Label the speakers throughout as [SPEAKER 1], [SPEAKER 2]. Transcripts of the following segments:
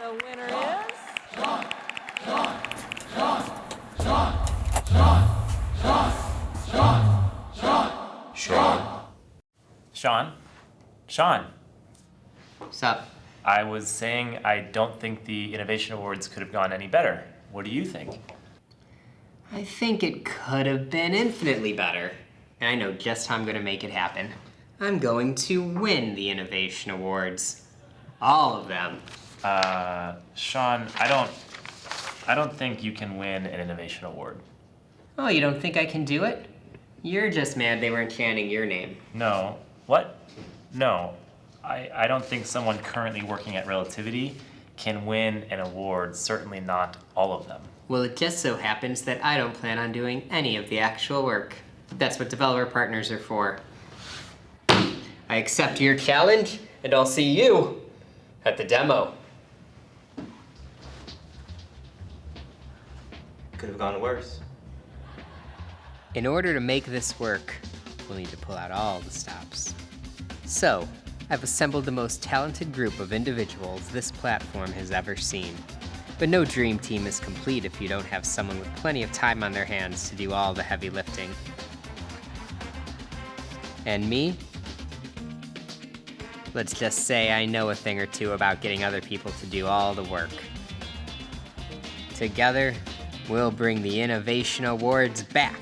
[SPEAKER 1] The winner is...
[SPEAKER 2] Sean.
[SPEAKER 3] What's up?
[SPEAKER 2] I was saying I don't think the Innovation Awards could have gone any better. What do you think?
[SPEAKER 3] I think it could have been infinitely better. And I know just how I'm going to make it happen. I'm going to win the Innovation Awards. All of them.
[SPEAKER 2] Sean, I don't think you can win an Innovation Award.
[SPEAKER 3] Oh, you don't think I can do it? You're just mad they weren't chanting your name.
[SPEAKER 2] No. What? No. I don't think someone currently working at Relativity can win an award, certainly not all of them.
[SPEAKER 3] Well, it just so happens that I don't plan on doing any of the actual work. That's what developer partners are for. I accept your challenge, and I'll see you at the demo.
[SPEAKER 4] Could have gone worse.
[SPEAKER 3] In order to make this work, we'll need to pull out all the stops. So, I've assembled the most talented group of individuals this platform has ever seen. But no dream team is complete if you don't have someone with plenty of time on their hands to do all the heavy lifting. And me? Let's just say I know a thing or two about getting other people to do all the work. Together, we'll bring the Innovation Awards back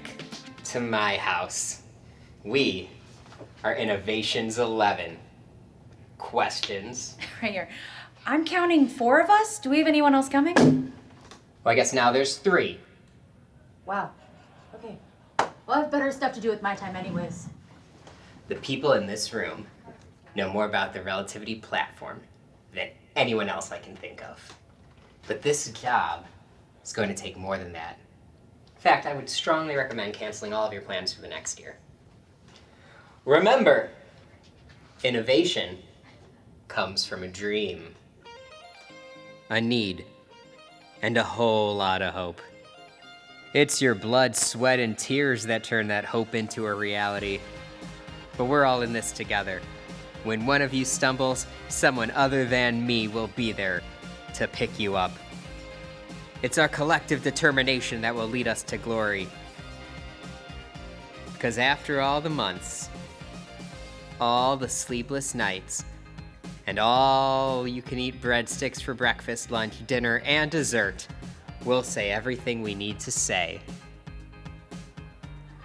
[SPEAKER 3] to my house. We are Innovations 11. Questions?
[SPEAKER 5] Right here. I'm counting 4 of us. Do we have anyone else coming?
[SPEAKER 3] Well, I guess now there's 3.
[SPEAKER 5] Wow. Okay. Well, I have better stuff to do with my time anyways.
[SPEAKER 3] The people in this room know more about the Relativity platform than anyone else I can think of. But this job is going to take more than that. In fact, I would strongly recommend canceling all of your plans for the next year. Remember, innovation comes from a dream, a need, and a whole lot of hope. It's your blood, sweat, and tears that turn that hope into a reality. But we're all in this together. When one of you stumbles, someone other than me will be there to pick you up. It's our collective determination that will lead us to glory. Because after all the months, all the sleepless nights, and all you can eat breadsticks for breakfast, lunch, dinner, and dessert, we'll say everything we need to say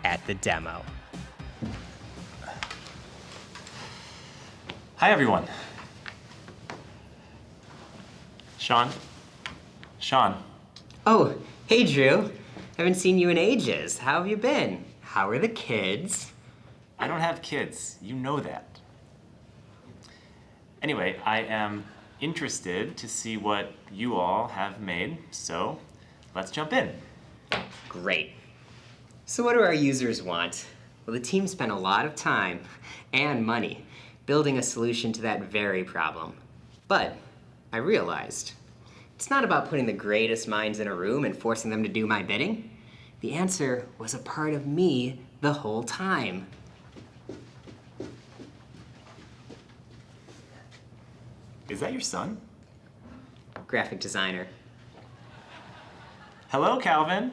[SPEAKER 3] at the demo.
[SPEAKER 2] Hi, everyone. Sean?
[SPEAKER 3] Oh, hey Drew. Haven't seen you in ages. How have you been? How are the kids?
[SPEAKER 2] I don't have kids. You know that. Anyway, I am interested to see what you all have made, so let's jump in.
[SPEAKER 3] Great. So what do our users want? Well, the team spent a lot of time and money building a solution to that very problem. But I realized it's not about putting the greatest minds in a room and forcing them to do my bidding. The answer was a part of me the whole time.
[SPEAKER 2] Is that your son?
[SPEAKER 3] Graphic designer.
[SPEAKER 2] Hello, Calvin.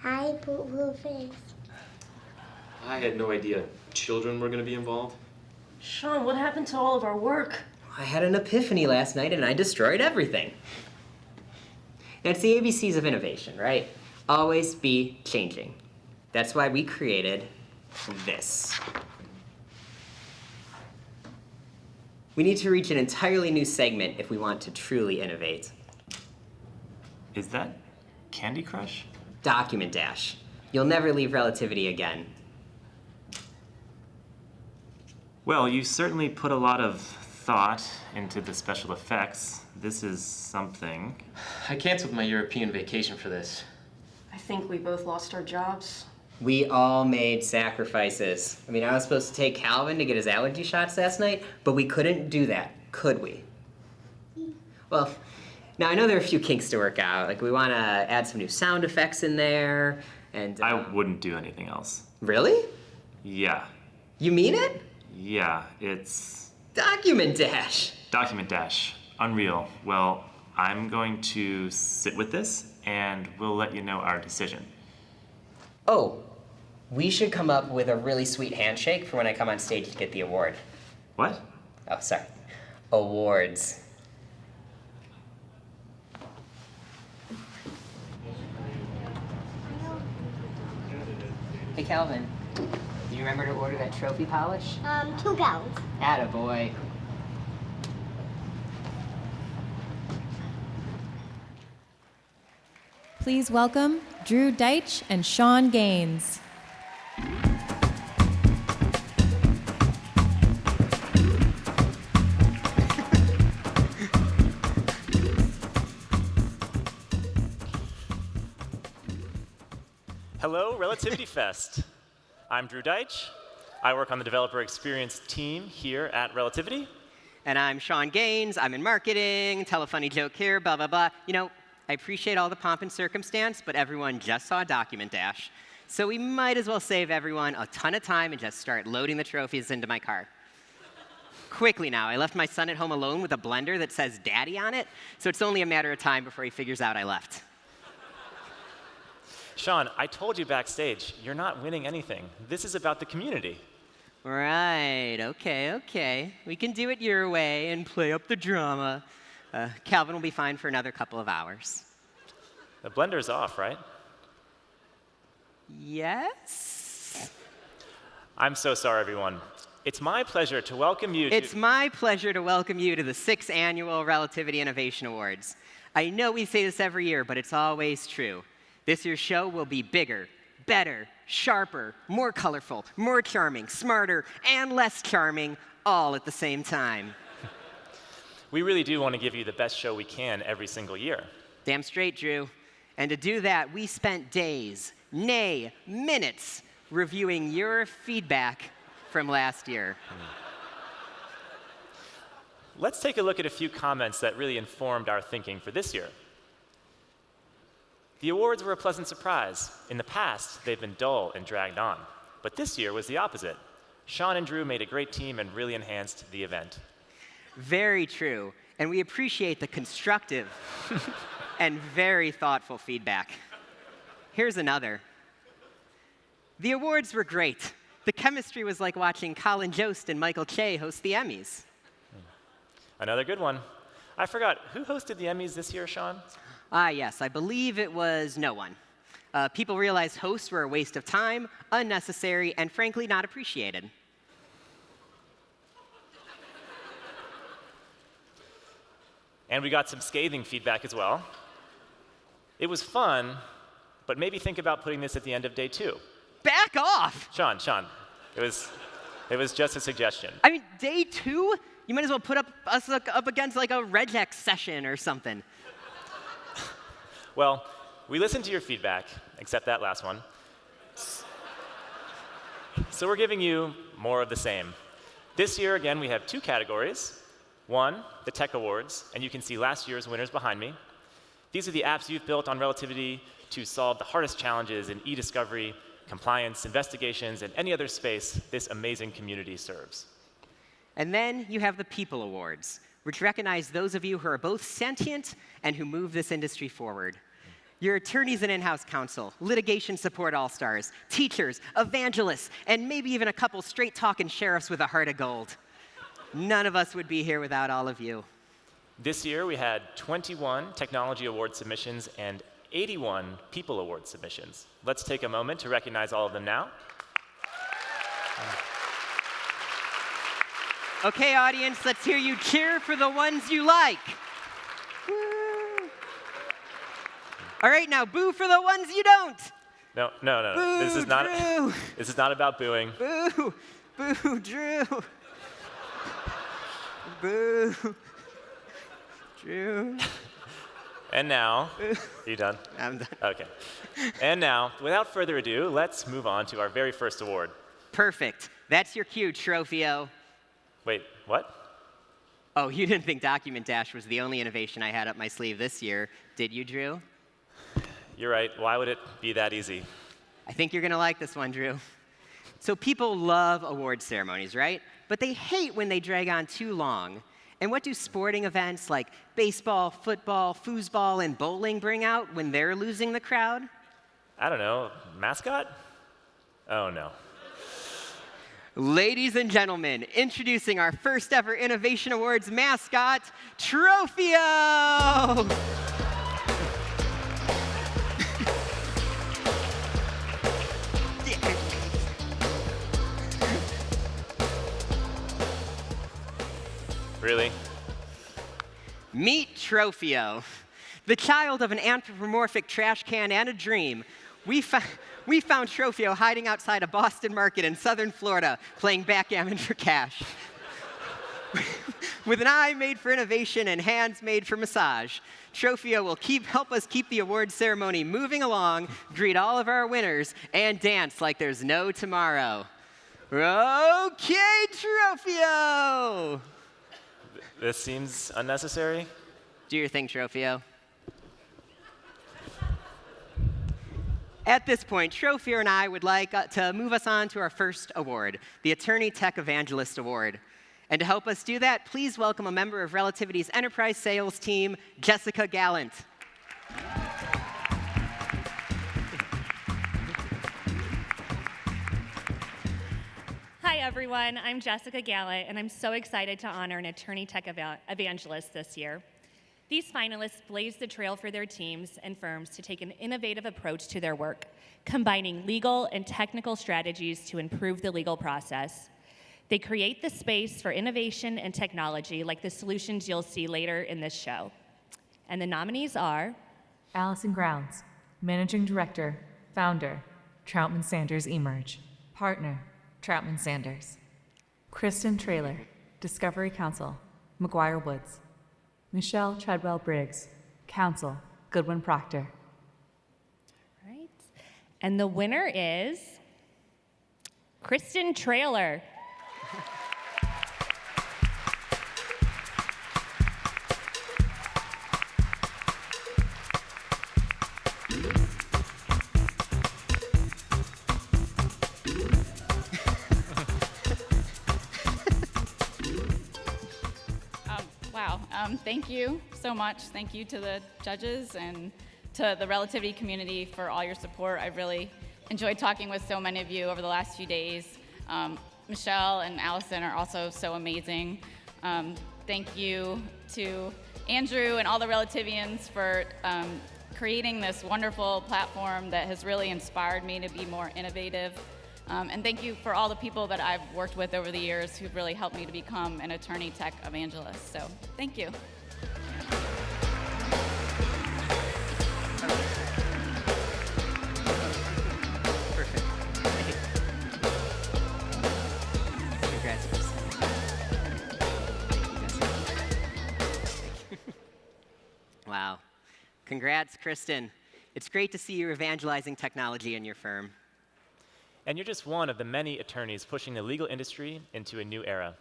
[SPEAKER 6] Hi, Boo Face.
[SPEAKER 4] I had no idea children were going to be involved.
[SPEAKER 1] Sean, what happened to all of our work?
[SPEAKER 3] I had an epiphany last night and I destroyed everything. That's the ABCs of innovation, right? Always be changing. That's why we created this. We need to reach an entirely new segment if we want to truly innovate.
[SPEAKER 2] Is that Candy Crush?
[SPEAKER 3] Document Dash. You'll never leave Relativity again.
[SPEAKER 2] Well, you certainly put a lot of thought into the special effects. This is something.
[SPEAKER 4] I canceled my European vacation for this.
[SPEAKER 1] I think we both lost our jobs.
[SPEAKER 3] We all made sacrifices. I mean, I was supposed to take Calvin to get his allergy shots last night, but we couldn't do that, could we? Well, now I know there are a few kinks to work out. Like, we want to add some new sound effects in there, and...
[SPEAKER 2] I wouldn't do anything else.
[SPEAKER 3] Really?
[SPEAKER 2] Yeah.
[SPEAKER 3] You mean it?
[SPEAKER 2] Yeah, it's...
[SPEAKER 3] Document Dash.
[SPEAKER 2] Document Dash. Unreal. Well, I'm going to sit with this, and we'll let you know our decision.
[SPEAKER 3] Oh, we should come up with a really sweet handshake for when I come on stage to get the award.
[SPEAKER 2] What?
[SPEAKER 3] Oh, sorry. Awards. Hey, Calvin. Do you remember to order that trophy polish?
[SPEAKER 6] 2 gallons.
[SPEAKER 3] Attaboy.
[SPEAKER 7] Please welcome Drew Deitch and Sean Gaines.
[SPEAKER 2] Hello, Relativity Fest. I'm Drew Deitch. I work on the developer experience team here at Relativity.
[SPEAKER 3] And I'm Sean Gaines. I'm in marketing. Tell a funny joke here, blah, blah, blah. You know, I appreciate all the pomp and circumstance, but everyone just saw Document Dash. So we might as well save everyone a ton of time and just start loading the trophies into my car. Quickly now, I left my son at home alone with a blender that says Daddy on it, so it's only a matter of time before he figures out I left.
[SPEAKER 2] Sean, I told you backstage, you're not winning anything. This is about the community.
[SPEAKER 3] Right, okay. We can do it your way and play up the drama. Calvin will be fine for another couple of hours.
[SPEAKER 2] The blender's off, right?
[SPEAKER 3] Yes?
[SPEAKER 2] I'm so sorry, everyone. It's my pleasure to welcome you to...
[SPEAKER 3] It's my pleasure to welcome you to the 6th Annual Relativity Innovation Awards. I know we say this every year, but it's always true. This year's show will be bigger, better, sharper, more colorful, more charming, smarter, and less charming, all at the same time.
[SPEAKER 2] We really do want to give you the best show we can every single year.
[SPEAKER 3] Damn straight, Drew. And to do that, we spent days, nay, minutes, reviewing your feedback from last year.
[SPEAKER 2] Let's take a look at a few comments that really informed our thinking for this year. The awards were a pleasant surprise. In the past, they've been dull and dragged on. But this year was the opposite. Sean and Drew made a great team and really enhanced the event.
[SPEAKER 3] Very true. And we appreciate the constructive and very thoughtful feedback. Here's another. The awards were great. The chemistry was like watching Colin Jost and Michael Che host the Emmys.
[SPEAKER 2] Another good one. I forgot, who hosted the Emmys this year, Sean?
[SPEAKER 3] Yes, I believe it was no one. People realized hosts were a waste of time, unnecessary, and frankly not appreciated.
[SPEAKER 2] And we got some scathing feedback as well. It was fun, but maybe think about putting this at the end of day 2.
[SPEAKER 3] Back off!
[SPEAKER 2] Sean, it was just a suggestion.
[SPEAKER 3] I mean, day 2? You might as well put us up against like a regex session or something.
[SPEAKER 2] Well, we listened to your feedback, except that last one. So we're giving you more of the same. This year, again, we have 2 categories. One, the Tech Awards, and you can see last year's winners behind me. These are the apps you've built on Relativity to solve the hardest challenges in e-discovery, compliance, investigations, and any other space this amazing community serves.
[SPEAKER 3] And then you have the People Awards, which recognize those of you who are both sentient and who move this industry forward. Your attorneys and in-house counsel, litigation support all-stars, teachers, evangelists, and maybe even a couple straight-talking sheriffs with a heart of gold. None of us would be here without all of you.
[SPEAKER 2] This year, we had 21 Technology Award submissions and 81 People Award submissions. Let's take a moment to recognize all of them now.
[SPEAKER 3] Okay, audience, let's hear you cheer for the ones you like. Woo. All right, now boo for the ones you don't.
[SPEAKER 2] No.
[SPEAKER 3] Boo,
[SPEAKER 2] This is not about booing.
[SPEAKER 3] Boo, boo, Drew. Boo, Drew.
[SPEAKER 2] And now, are you done?
[SPEAKER 3] I'm done.
[SPEAKER 2] Okay. And now, without further ado, let's move on to our very first award.
[SPEAKER 3] Perfect. That's your cue, Trophio.
[SPEAKER 2] Wait, what?
[SPEAKER 3] Oh, you didn't think Document Dash was the only innovation I had up my sleeve this year, did you, Drew?
[SPEAKER 2] You're right. Why would it be that easy?
[SPEAKER 3] I think you're going to like this one, Drew. So people love award ceremonies, right? But they hate when they drag on too long. And what do sporting events like baseball, football, foosball, and bowling bring out when they're losing the crowd?
[SPEAKER 2] I don't know, mascot? Oh no.
[SPEAKER 3] Ladies and gentlemen, introducing our first ever Innovation Awards mascot, Trophio!
[SPEAKER 2] Really?
[SPEAKER 3] Meet Trophio, the child of an anthropomorphic trash can and a dream. We found Trophio hiding outside a Boston market in southern Florida, playing backgammon for cash. With an eye made for innovation and hands made for massage, Trophio will help us keep the award ceremony moving along, greet all of our winners, and dance like there's no tomorrow. Okay, Trophio!
[SPEAKER 2] This seems unnecessary.
[SPEAKER 3] Do your thing, Trophio. At this point, Trophio and I would like to move us on to our first award, the Attorney Tech Evangelist Award. And to help us do that, please welcome a member of Relativity's enterprise sales team, Jessica Gallant.
[SPEAKER 8] Hi, everyone. I'm Jessica Gallant, and I'm so excited to honor an Attorney Tech Evangelist this year. These finalists blazed the trail for their teams and firms to take an innovative approach to their work, combining legal and technical strategies to improve the legal process. They create the space for innovation and technology like the solutions you'll see later in this show. And the nominees are
[SPEAKER 9] Allison Grounds, Managing Director, Founder, Troutman Sanders Emerge, Partner, Troutman Sanders. Kristen Traylor, Discovery Counsel, McGuire Woods. Michelle Treadwell Briggs, Counsel, Goodwin Proctor.
[SPEAKER 8] right. And the winner is Kristen Traylor.
[SPEAKER 10] Thank you so much. Thank you to the judges and to the Relativity community for all your support. I've really enjoyed talking with so many of you over the last few days. Michelle and Allison are also so amazing. Thank you to Andrew and all the Relativians for creating this wonderful platform that has really inspired me to be more innovative. And thank you for all the people that I've worked with over the years who've really helped me to become an attorney tech evangelist. So thank you.
[SPEAKER 3] Perfect. Congrats, Kristen. Thank you, Jessica. Wow. Congrats, Kristen. It's great to see you evangelizing technology in your firm.
[SPEAKER 2] And you're just one of the many attorneys pushing the legal industry into a new era.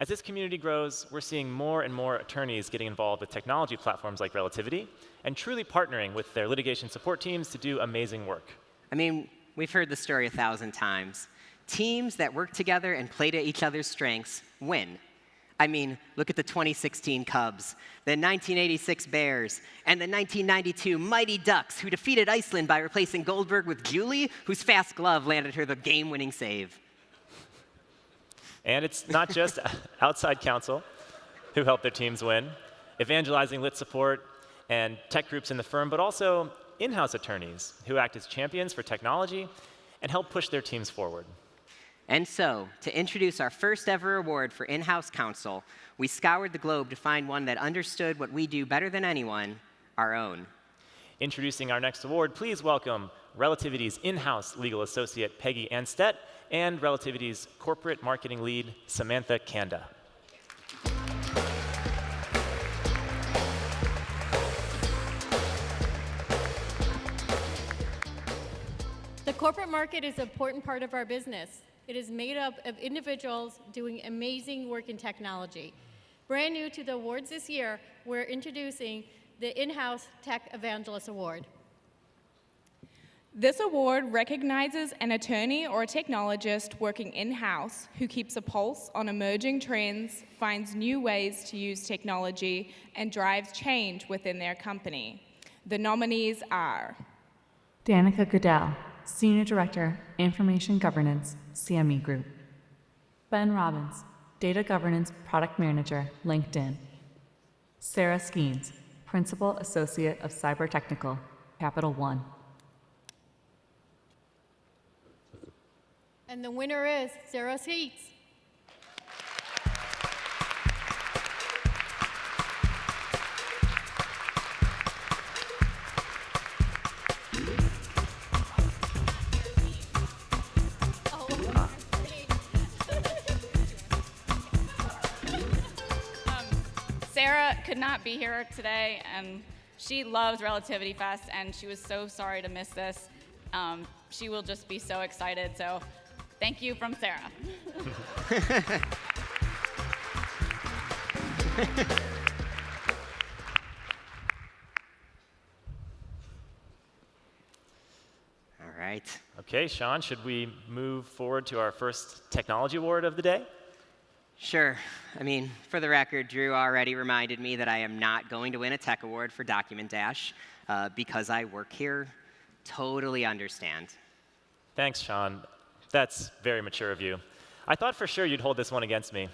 [SPEAKER 2] As this community grows, we're seeing more and more attorneys getting involved with technology platforms like Relativity and truly partnering with their litigation support teams to do amazing work.
[SPEAKER 3] I mean, we've heard the story 1,000 times. Teams that work together and play to each other's strengths win. I mean, look at the 2016 Cubs, the 1986 Bears, and the 1992 Mighty Ducks, who defeated Iceland by replacing Goldberg with Julie, whose fast glove landed her the game-winning save.
[SPEAKER 2] And it's not just outside counsel who help their teams win, evangelizing lit support and tech groups in the firm, but also in-house attorneys who act as champions for technology and help push their teams forward.
[SPEAKER 3] And so, to introduce our first ever award for in-house counsel, we scoured the globe to find one that understood what we do better than anyone, our own.
[SPEAKER 2] Introducing our next award, please welcome Relativity's in-house legal associate, Peggy Anstedt, and Relativity's corporate marketing lead, Samantha Kanda.
[SPEAKER 11] The corporate market is an important part of our business. It is made up of individuals doing amazing work in technology. Brand new to the awards this year, we're introducing the In-House Tech Evangelist Award.
[SPEAKER 12] This award recognizes an attorney or a technologist working in-house who keeps a pulse on emerging trends, finds new ways to use technology, and drives change within their company. The nominees are
[SPEAKER 9] Danica Goodell, Senior Director, Information Governance, CME Group. Ben Robbins, Data Governance Product Manager, LinkedIn. Sarah Skeens, Principal Associate of Cyber Technical, Capital One.
[SPEAKER 11] And the winner is Sarah Seats.
[SPEAKER 10] Sarah could not be here today, and she loves Relativity Fest, and she was so sorry to miss this. She will just be so excited, so thank you from Sarah.
[SPEAKER 3] All right.
[SPEAKER 2] Okay, Sean, should we move forward to our first technology award of the day?
[SPEAKER 3] Sure. I mean, for the record, Drew already reminded me that I am not going to win a tech award for Document Dash because I work here. Totally understand.
[SPEAKER 2] Thanks, Sean. That's very mature of you. I thought for sure you'd hold this one against me.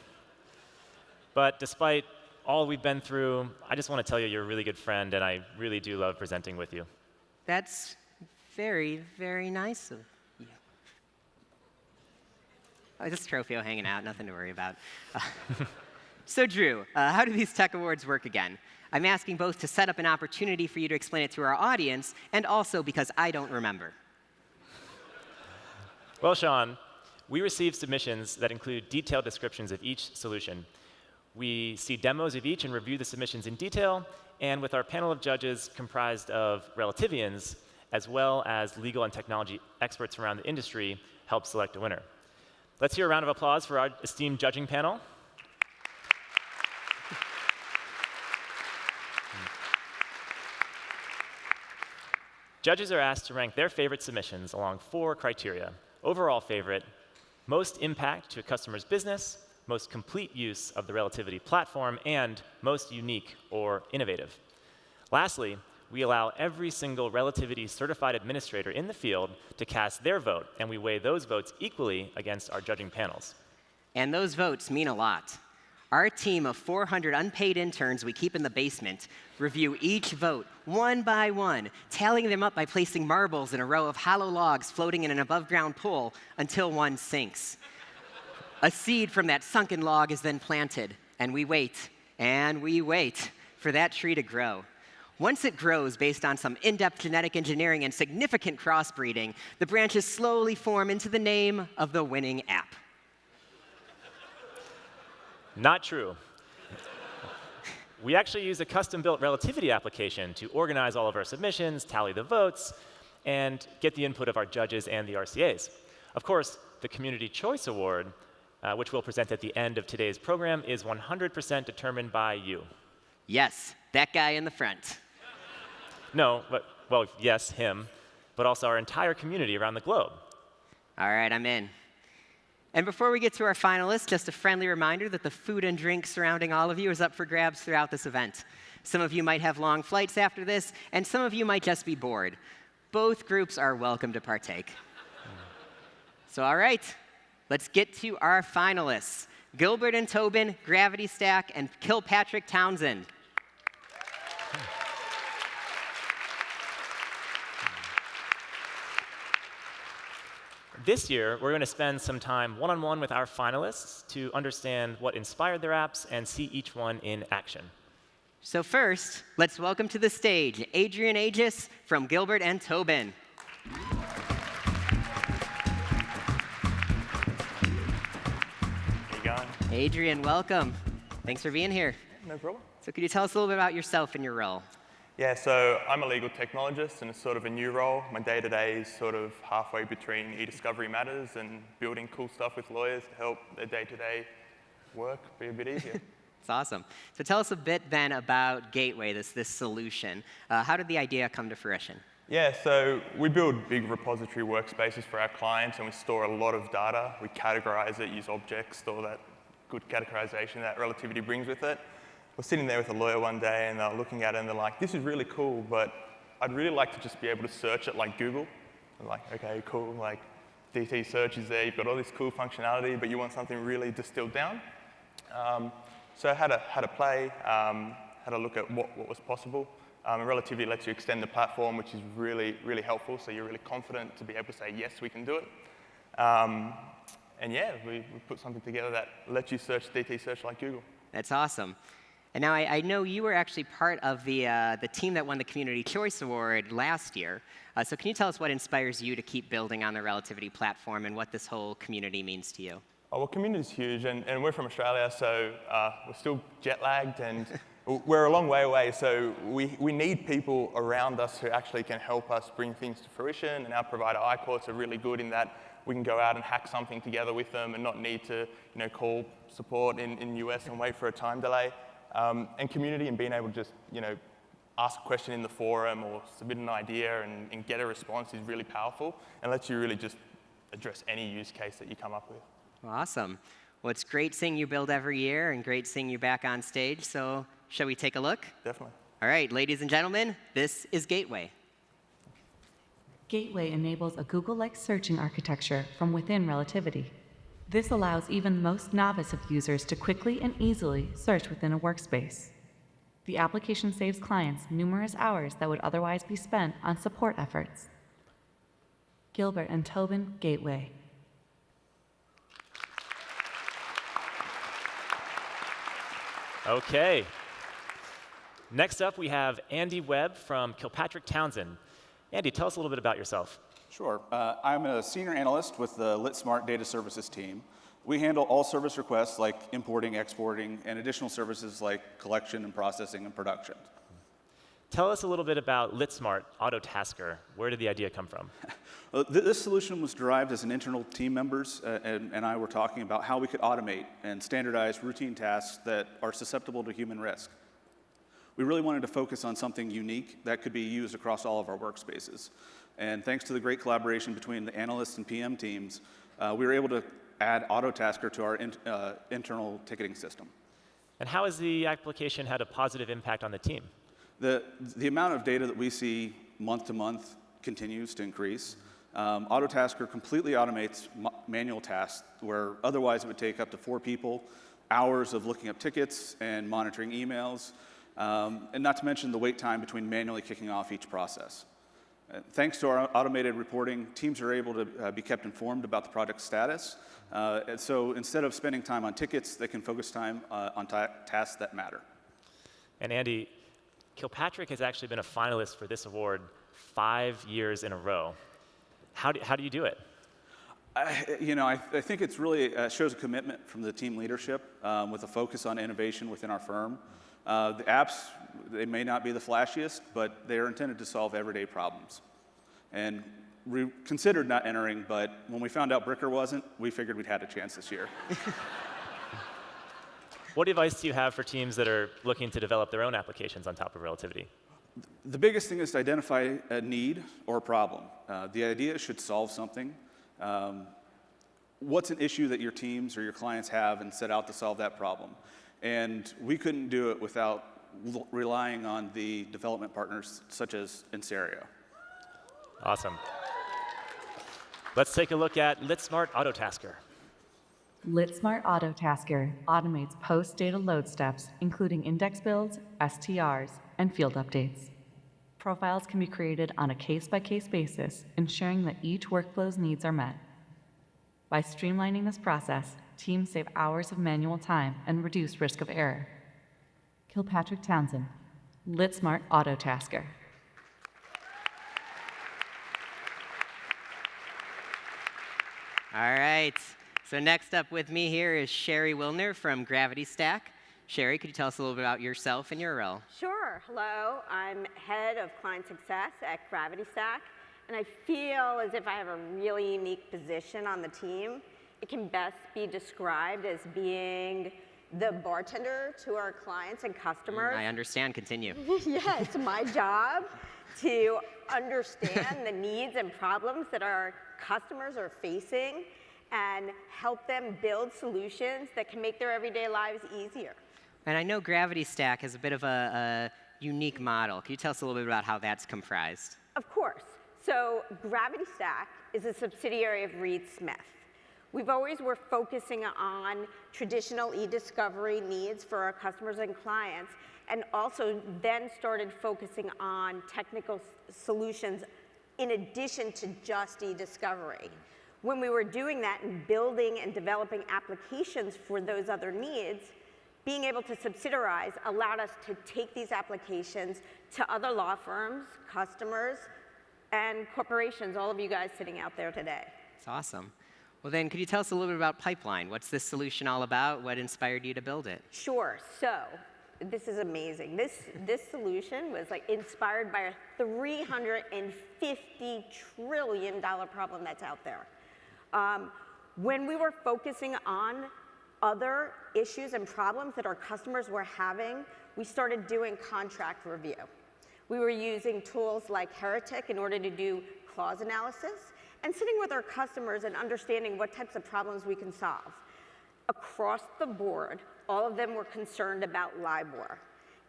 [SPEAKER 2] But despite all we've been through, I just want to tell you you're a really good friend, and I really do love presenting with you.
[SPEAKER 3] That's very, very nice of you. Oh, just Tropheo hanging out, nothing to worry about. So Drew, how do these tech awards work again? I'm asking both to set up an opportunity for you to explain it to our audience, and also because I don't remember.
[SPEAKER 2] Well, Sean, we receive submissions that include detailed descriptions of each solution. We see demos of each and review the submissions in detail, and with our panel of judges comprised of relativians, as well as legal and technology experts around the industry, help select a winner. Let's hear a round of applause for our esteemed judging panel. Judges are asked to rank their favorite submissions along 4 criteria: overall favorite, most impact to a customer's business, most complete use of the Relativity platform, and most unique or innovative. Lastly, we allow every single Relativity certified administrator in the field to cast their vote, and we weigh those votes equally against our judging panels.
[SPEAKER 3] And those votes mean a lot. Our team of 400 unpaid interns we keep in the basement review each vote one by one, tallying them up by placing marbles in a row of hollow logs floating in an above-ground pool until one sinks. A seed from that sunken log is then planted, and we wait for that tree to grow. Once it grows based on some in-depth genetic engineering and significant crossbreeding, the branches slowly form into the name of the winning app.
[SPEAKER 2] Not true. We actually use a custom-built Relativity application to organize all of our submissions, tally the votes, and get the input of our judges and the RCAs. Of course, the Community Choice Award, which we'll present at the end of today's program, is 100% determined by you.
[SPEAKER 3] Yes, that guy in the front.
[SPEAKER 2] No, but, well, yes, him, but also our entire community around the globe.
[SPEAKER 3] All right, I'm in. And before we get to our finalists, just a friendly reminder that the food and drink surrounding all of you is up for grabs throughout this event. Some of you might have long flights after this, and some of you might just be bored. Both groups are welcome to partake. So all right, let's get to our finalists. Gilbert and Tobin, Gravity Stack, and Kilpatrick Townsend.
[SPEAKER 2] This year, we're going to spend some time one-on-one with our finalists to understand what inspired their apps and see each one in action.
[SPEAKER 3] So first, let's welcome to the stage Adrian Aegis from Gilbert and Tobin.
[SPEAKER 13] How you going?
[SPEAKER 3] Adrian, welcome. Thanks for being here.
[SPEAKER 13] No problem.
[SPEAKER 3] So could you tell us a little bit about yourself and your role?
[SPEAKER 13] Yeah, so I'm a legal technologist, and it's sort of a new role. My day-to-day is sort of halfway between e-discovery matters and building cool stuff with lawyers to help their day-to-day work be a bit easier.
[SPEAKER 3] It's awesome. So tell us a bit then about Gateway, this solution. How did the idea come to fruition?
[SPEAKER 13] Yeah, so we build big repository workspaces for our clients, and we store a lot of data. We categorize it, use objects, store that good categorization that Relativity brings with it. We're sitting there with a lawyer one day, and they're looking at it, and they're like, this is really cool, but I'd really like to just be able to search it like Google. I'm like, okay, cool, like DT search is there, you've got all this cool functionality, but you want something really distilled down. So I had a play, had a look at what was possible. And Relativity lets you extend the platform, which is really, really helpful, so you're really confident to be able to say, yes, we can do it. And yeah, we put something together that lets you search DT search like Google.
[SPEAKER 3] That's awesome. And now I know you were actually part of the team that won the Community Choice Award last year. So can you tell us what inspires you to keep building on the Relativity platform and what this whole community means to you?
[SPEAKER 13] Oh, well, community is huge, and we're from Australia, so we're still jet lagged, and we're a long way away. So we need people around us who actually can help us bring things to fruition. And our provider, iCourts, are really good in that we can go out and hack something together with them and not need to, call support in US and wait for a time delay. And community and being able to just, ask a question in the forum or submit an idea and get a response is really powerful and lets you really just address any use case that you come up with.
[SPEAKER 3] Awesome. Well, it's great seeing you build every year and great seeing you back on stage. So shall we take a look?
[SPEAKER 13] Definitely.
[SPEAKER 3] All right, ladies and gentlemen, this is Gateway.
[SPEAKER 9] Gateway enables a Google-like searching architecture from within Relativity. This allows even the most novice of users to quickly and easily search within a workspace. The application saves clients numerous hours that would otherwise be spent on support efforts. Gilbert and Tobin Gateway.
[SPEAKER 2] Okay. Next up, we have Andy Webb from Kilpatrick Townsend. Andy, tell us a little bit about yourself.
[SPEAKER 14] Sure. I'm a senior analyst with the LitSmart Data Services team. We handle all service requests like importing, exporting, and additional services like collection and processing and production.
[SPEAKER 2] Tell us a little bit about LitSmart Autotasker. Where did the idea come from?
[SPEAKER 14] This solution was derived as an internal team members and I were talking about how we could automate and standardize routine tasks that are susceptible to human risk. We really wanted to focus on something unique that could be used across all of our workspaces. And thanks to the great collaboration between the analysts and PM teams, we were able to add Autotasker to our internal ticketing system.
[SPEAKER 2] And how has the application had a positive impact on the team?
[SPEAKER 14] The amount of data that we see month to month continues to increase. Autotasker completely automates manual tasks where otherwise it would take up to 4 people, hours of looking up tickets and monitoring emails, and not to mention the wait time between manually kicking off each process. Thanks to our automated reporting, teams are able to be kept informed about the project status. And so instead of spending time on tickets, they can focus time on tasks that matter. And
[SPEAKER 2] Andy, Kilpatrick has actually been a finalist for this award 5 years in a row. How do you do it?
[SPEAKER 14] I think it's really shows a commitment from the team leadership with a focus on innovation within our firm. The apps, they may not be the flashiest, but they are intended to solve everyday problems. And we considered not entering, but when we found out Bricker wasn't, we figured we'd had a chance this year.
[SPEAKER 2] What advice do you have for teams that are looking to develop their own applications on top of Relativity?
[SPEAKER 14] The biggest thing is to identify a need or a problem. The idea should solve something. What's an issue that your teams or your clients have and set out to solve that problem? And we couldn't do it without relying on the development partners such as Inserio.
[SPEAKER 2] Awesome. Let's take a look at LitSmart Autotasker.
[SPEAKER 9] LitSmart Autotasker automates post-data load steps, including index builds, STRs, and field updates. Profiles can be created on a case-by-case basis, ensuring that each workflow's needs are met. By streamlining this process, teams save hours of manual time and reduce risk of error. Kilpatrick Townsend, LitSmart Autotasker.
[SPEAKER 3] All right. So next up with me here is Sherry Wilner from Gravity Stack. Sherry, could you tell us a little bit about yourself and your role?
[SPEAKER 15] Sure. Hello. I'm head of client success at Gravity Stack, and I feel as if I have a really unique position on the team. It can best be described as being the bartender to our clients and customers.
[SPEAKER 3] I understand. Continue.
[SPEAKER 15] Yeah, it's my job to understand the needs and problems that our customers are facing and help them build solutions that can make their everyday lives easier.
[SPEAKER 3] And I know Gravity Stack has a bit of a unique model. Can you tell us a little bit about how that's comprised?
[SPEAKER 15] Of course. So Gravity Stack is a subsidiary of Reed Smith. We've always were focusing on traditional e-discovery needs for our customers and clients, and also then started focusing on technical solutions in addition to just e-discovery. When we were doing that and building and developing applications for those other needs, being able to subsidiarize allowed us to take these applications to other law firms, customers, and corporations, all of you guys sitting out there today.
[SPEAKER 3] It's awesome. Well then, could you tell us a little bit about Pipeline? What's this solution all about? What inspired you to build it?
[SPEAKER 15] Sure. So this is amazing. This solution was like inspired by a $350 trillion problem that's out there. When we were focusing on other issues and problems that our customers were having, we started doing contract review. We were using tools like Heretic in order to do clause analysis and sitting with our customers and understanding what types of problems we can solve. Across the board, all of them were concerned about LIBOR.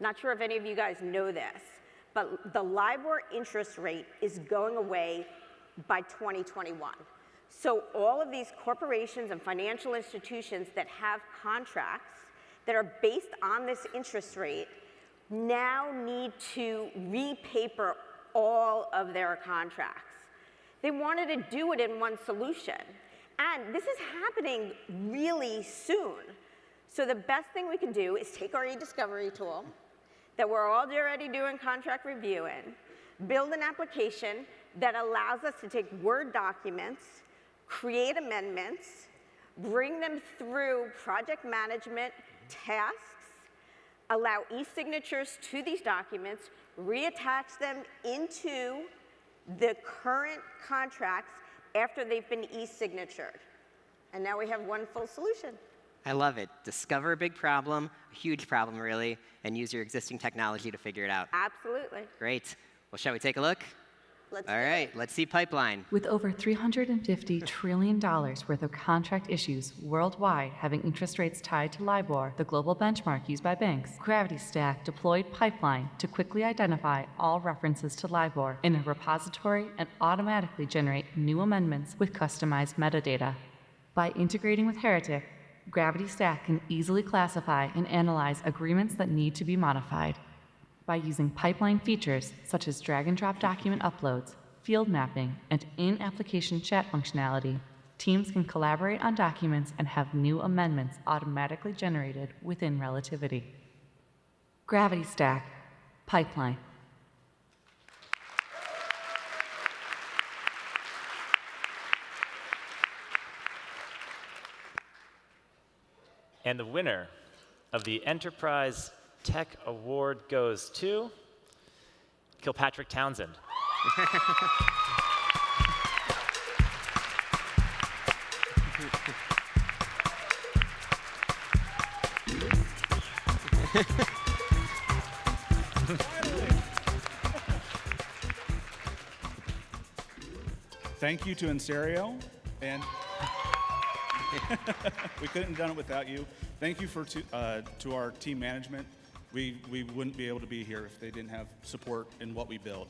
[SPEAKER 15] Not sure if any of you guys know this, but the LIBOR interest rate is going away by 2021. So all of these corporations and financial institutions that have contracts that are based on this interest rate now need to repaper all of their contracts. They wanted to do it in one solution. And this is happening really soon. So the best thing we can do is take our e-discovery tool that we're already doing contract review in, build an application that allows us to take Word documents, create amendments, bring them through project management tasks, allow e-signatures to these documents, reattach them into the current contracts after they've been e-signatured. And now we have one full solution.
[SPEAKER 3] I love it. Discover a big problem, a huge problem really, and use your existing technology to figure it out.
[SPEAKER 15] Absolutely.
[SPEAKER 3] Great. Well, shall we take a look?
[SPEAKER 15] Let's
[SPEAKER 3] All right, let's see Pipeline.
[SPEAKER 9] With over $350 trillion worth of contract issues worldwide having interest rates tied to LIBOR, the global benchmark used by banks, Gravity Stack deployed Pipeline to quickly identify all references to LIBOR in a repository and automatically generate new amendments with customized metadata. By integrating with Heretic, Gravity Stack can easily classify and analyze agreements that need to be modified. By using Pipeline features such as drag-and-drop document uploads, field mapping, and in-application chat functionality, teams can collaborate on documents and have new amendments automatically generated within Relativity. Gravity Stack, Pipeline.
[SPEAKER 2] And the winner of the Enterprise Tech Award goes to Kilpatrick Townsend.
[SPEAKER 14] Thank you to Inserio, and we couldn't have done it without you. Thank you to our team management. We wouldn't be able to be here if they didn't have support in what we build.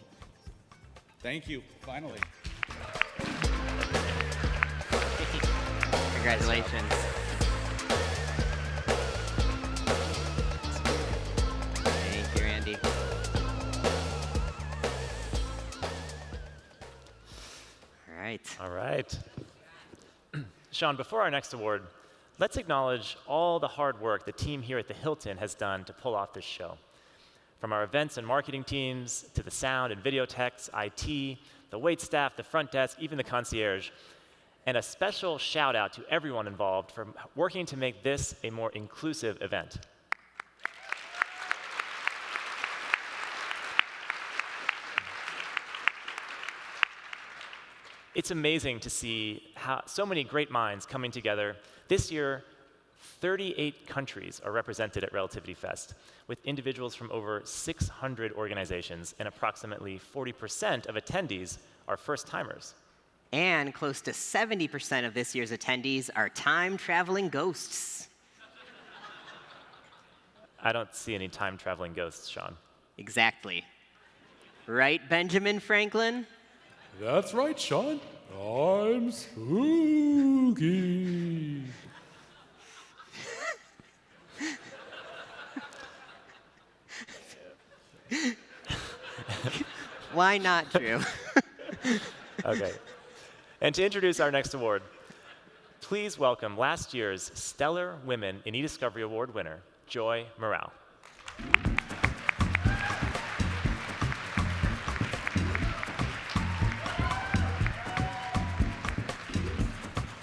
[SPEAKER 14] Thank you, finally.
[SPEAKER 3] Congratulations. Thank you, Randy. All right.
[SPEAKER 2] All right. Sean, before our next award, let's acknowledge all the hard work the team here at the Hilton has done to pull off this show. From our events and marketing teams, to the sound and video techs, IT, the wait staff, the front desk, even the concierge. And a special shout out to everyone involved for working to make this a more inclusive event. It's amazing to see how so many great minds coming together. This year, 38 countries are represented at Relativity Fest, with individuals from over 600 organizations, and approximately 40% of attendees are first-timers.
[SPEAKER 3] And close to 70% of this year's attendees are time-traveling ghosts.
[SPEAKER 2] I don't see any time-traveling ghosts, Sean.
[SPEAKER 3] Exactly. Right, Benjamin Franklin?
[SPEAKER 16] That's right, Sean. I'm spooky.
[SPEAKER 3] Why not, Drew?
[SPEAKER 2] Okay. And to introduce our next award, please welcome last year's Stellar Women in eDiscovery Award winner, Joy Morale.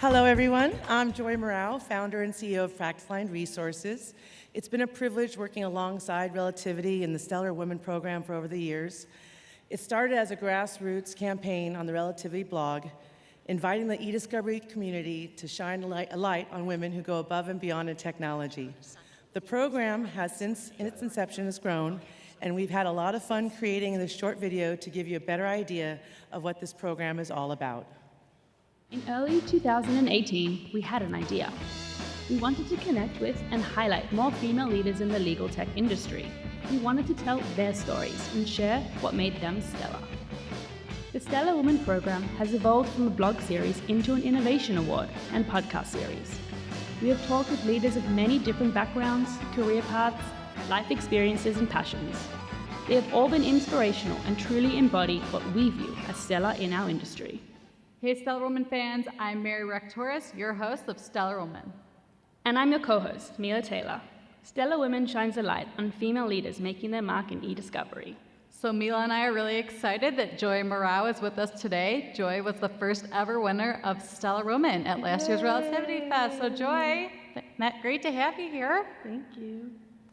[SPEAKER 17] Hello, everyone. I'm Joy Morale, founder and CEO of Fractline Resources. It's been a privilege working alongside Relativity and the Stellar Women program for over the years. It started as a grassroots campaign on the Relativity blog, inviting the eDiscovery community to shine a light on women who go above and beyond in technology. The program has since in its inception has grown, and we've had a lot of fun creating this short video to give you a better idea of what this program is all about.
[SPEAKER 18] In early 2018, we had an idea. We wanted to connect with and highlight more female leaders in the legal tech industry. We wanted to tell their stories and share what made them stellar. The Stellar Women program has evolved from a blog series into an innovation award and podcast series. We have talked with leaders of many different backgrounds, career paths, life experiences, and passions. They have all been inspirational and truly embody what we view as stellar in our industry.
[SPEAKER 19] Hey Stellar Woman fans, I'm Mary Rectoris, your host of Stellar Woman.
[SPEAKER 18] And I'm your co-host, Mila Taylor. Stellar Women shines a light on female leaders making their mark in eDiscovery.
[SPEAKER 19] So Mila and I are really excited that Joy Morale is with us today. Joy was the first ever winner of Stellar Women at last year's Relativity Fest. So Joy, great to have you here.
[SPEAKER 18] Thank you.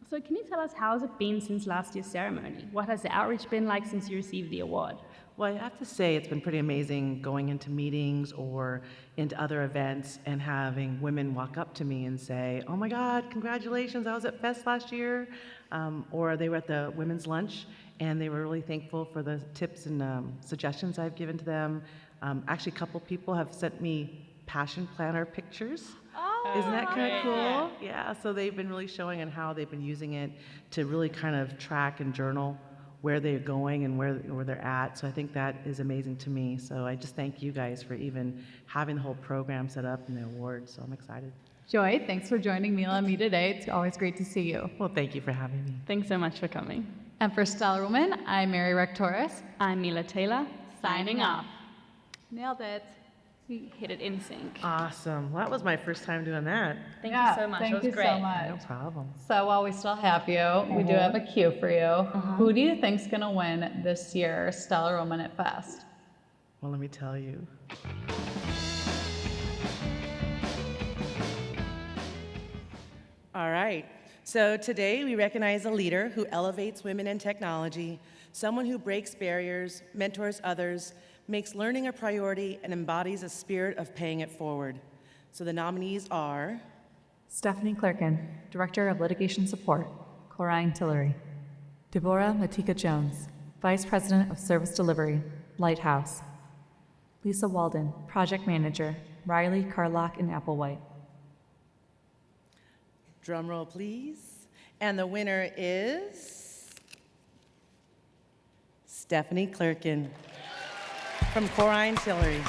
[SPEAKER 18] So can you tell us how has it been since last year's ceremony? What has the outreach been like since you received the award?
[SPEAKER 17] Well, I have to say it's been pretty amazing going into meetings or into other events and having women walk up to me and say, oh my God, congratulations, I was at Fest last year. Or they were at the women's lunch and they were really thankful for the tips and suggestions I've given to them. Actually, a couple people have sent me passion planner pictures.
[SPEAKER 19] Oh,
[SPEAKER 17] isn't that kind of cool?
[SPEAKER 19] yeah.
[SPEAKER 17] Yeah, so they've been really showing on how they've been using it to really kind of track and journal where they're going and where they're at. So I think that is amazing to me. So I just thank you guys for even having the whole program set up and the awards. So I'm excited.
[SPEAKER 19] Joy, thanks for joining Mila and me today. It's always great to see you.
[SPEAKER 17] Well, thank you for having me.
[SPEAKER 18] Thanks so much for coming.
[SPEAKER 19] And for Stellar Woman, I'm Mary Rectoris.
[SPEAKER 18] I'm Mila Taylor.
[SPEAKER 19] Signing off. Nailed it.
[SPEAKER 18] We hit it in sync.
[SPEAKER 17] Awesome. Well, that was my first time doing that.
[SPEAKER 18] Thank you so much.
[SPEAKER 19] Thank
[SPEAKER 18] It was
[SPEAKER 19] you
[SPEAKER 18] great.
[SPEAKER 19] so much.
[SPEAKER 17] No problem.
[SPEAKER 19] So while we still have you, we do have a cue for you. Who do you think's going to win this year's Stellar Woman at Fest?
[SPEAKER 17] Well, let me tell you. All right. So today we recognize a leader who elevates women in technology, someone who breaks barriers, mentors others, makes learning a priority, and embodies a spirit of paying it forward. So the nominees are
[SPEAKER 9] Stephanie Clerkin, Director of Litigation Support, Chlorine Tillery. Deborah Matika Jones, Vice President of Service Delivery, Lighthouse. Lisa Walden, Project Manager, Riley, Carlock, and Applewhite.
[SPEAKER 17] Drum roll, please. And the winner is Stephanie Clerkin from Chlorine Tillery.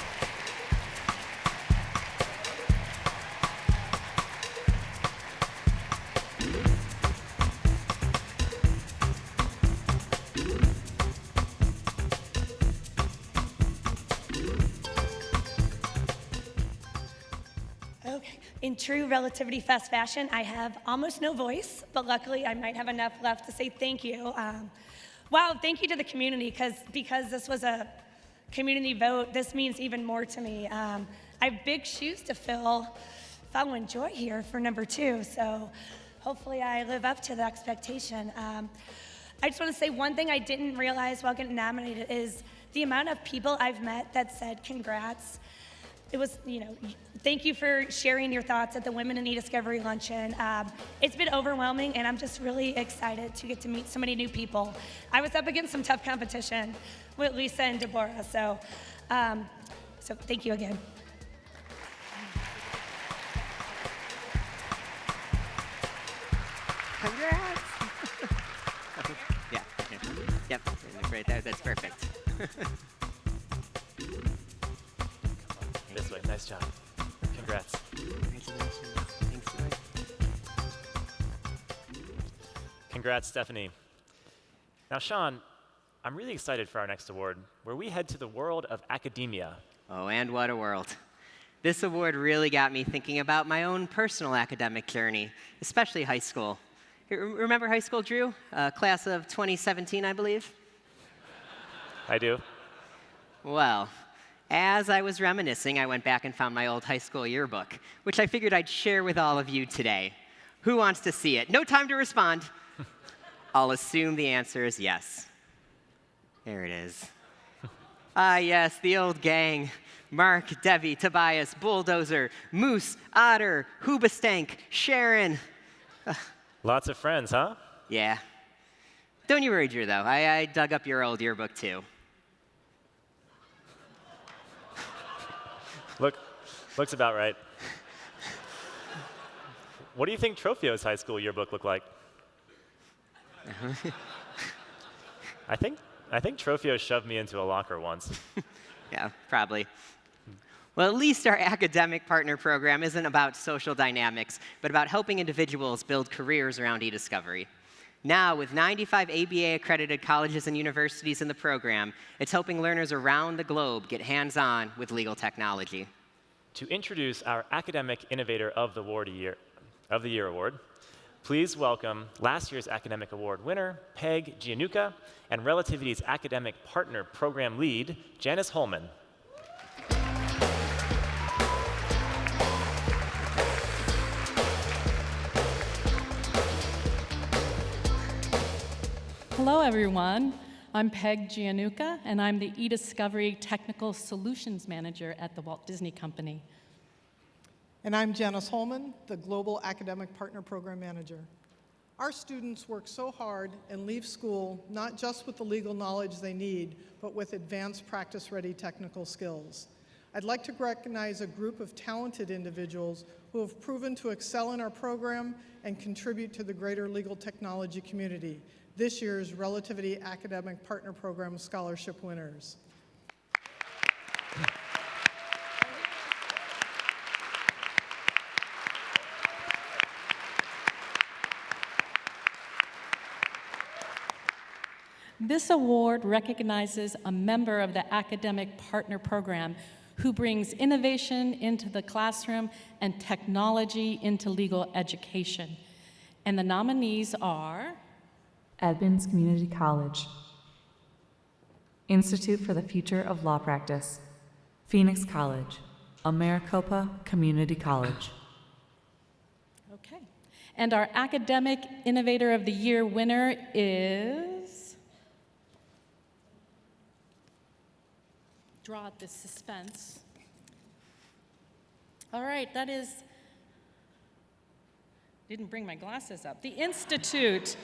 [SPEAKER 20] Okay. In true Relativity Fest fashion, I have almost no voice, but luckily I might have enough left to say thank you. Wow, thank you to the community, because this was a community vote, this means even more to me. I have big shoes to fill following Joy here for number 2, so hopefully I live up to the expectation. I just want to say one thing I didn't realize while getting nominated is the amount of people I've met that said congrats. thank you for sharing your thoughts at the Women in E-Discovery Luncheon. It's been overwhelming, and I'm just really excited to get to meet so many new people. I was up against some tough competition with Lisa and Deborah, so thank you again.
[SPEAKER 3] Congrats! Yep, right there, that's perfect.
[SPEAKER 2] This way, nice job. Congrats.
[SPEAKER 3] Congratulations. Thanks, Joy.
[SPEAKER 2] Congrats, Stephanie. Now, Sean, I'm really excited for our next award, where we head to the world of academia.
[SPEAKER 3] Oh, and what a world. This award really got me thinking about my own personal academic journey, especially high school. Remember high school, Drew? Class of 2017, I believe?
[SPEAKER 2] I do.
[SPEAKER 3] Well, as I was reminiscing, I went back and found my old high school yearbook, which I figured I'd share with all of you today. Who wants to see it? No time to respond. I'll assume the answer is yes. There it is. Ah, yes, the old gang. Mark, Debbie, Tobias, Bulldozer, Moose, Otter, Hoobastank, Sharon.
[SPEAKER 2] Lots of friends, huh?
[SPEAKER 3] Yeah. Don't you worry, Drew, though. I dug up your old yearbook, too.
[SPEAKER 2] Looks about right. What do you think Trophio's high school yearbook looked like? I think Trophio shoved me into a locker once.
[SPEAKER 3] Yeah, probably. Well, at least our academic partner program isn't about social dynamics, but about helping individuals build careers around e-discovery. Now, with 95 ABA-accredited colleges and universities in the program, it's helping learners around the globe get hands-on with legal technology.
[SPEAKER 2] To introduce our Academic Innovator of the Year Award, please welcome last year's Academic Award winner, Peg Giannucca, and Relativity's Academic Partner Program Lead, Janice Holman.
[SPEAKER 21] Hello, everyone. I'm Peg Giannucca, and I'm the eDiscovery Technical Solutions Manager at the Walt Disney Company.
[SPEAKER 22] And I'm Janice Holman, the Global Academic Partner Program Manager. Our students work so hard and leave school not just with the legal knowledge they need, but with advanced practice-ready technical skills. I'd like to recognize a group of talented individuals who have proven to excel in our program and contribute to the greater legal technology community, this year's Relativity Academic Partner Program Scholarship winners.
[SPEAKER 21] This award recognizes a member of the Academic Partner Program who brings innovation into the classroom and technology into legal education. And the nominees are
[SPEAKER 9] Edmonds Community College, Institute for the Future of Law Practice, Phoenix College, Maricopa Community College.
[SPEAKER 21] Okay. And our Academic Innovator of the Year winner is, draw out this suspense. All right, that is, didn't bring my glasses up. The Institute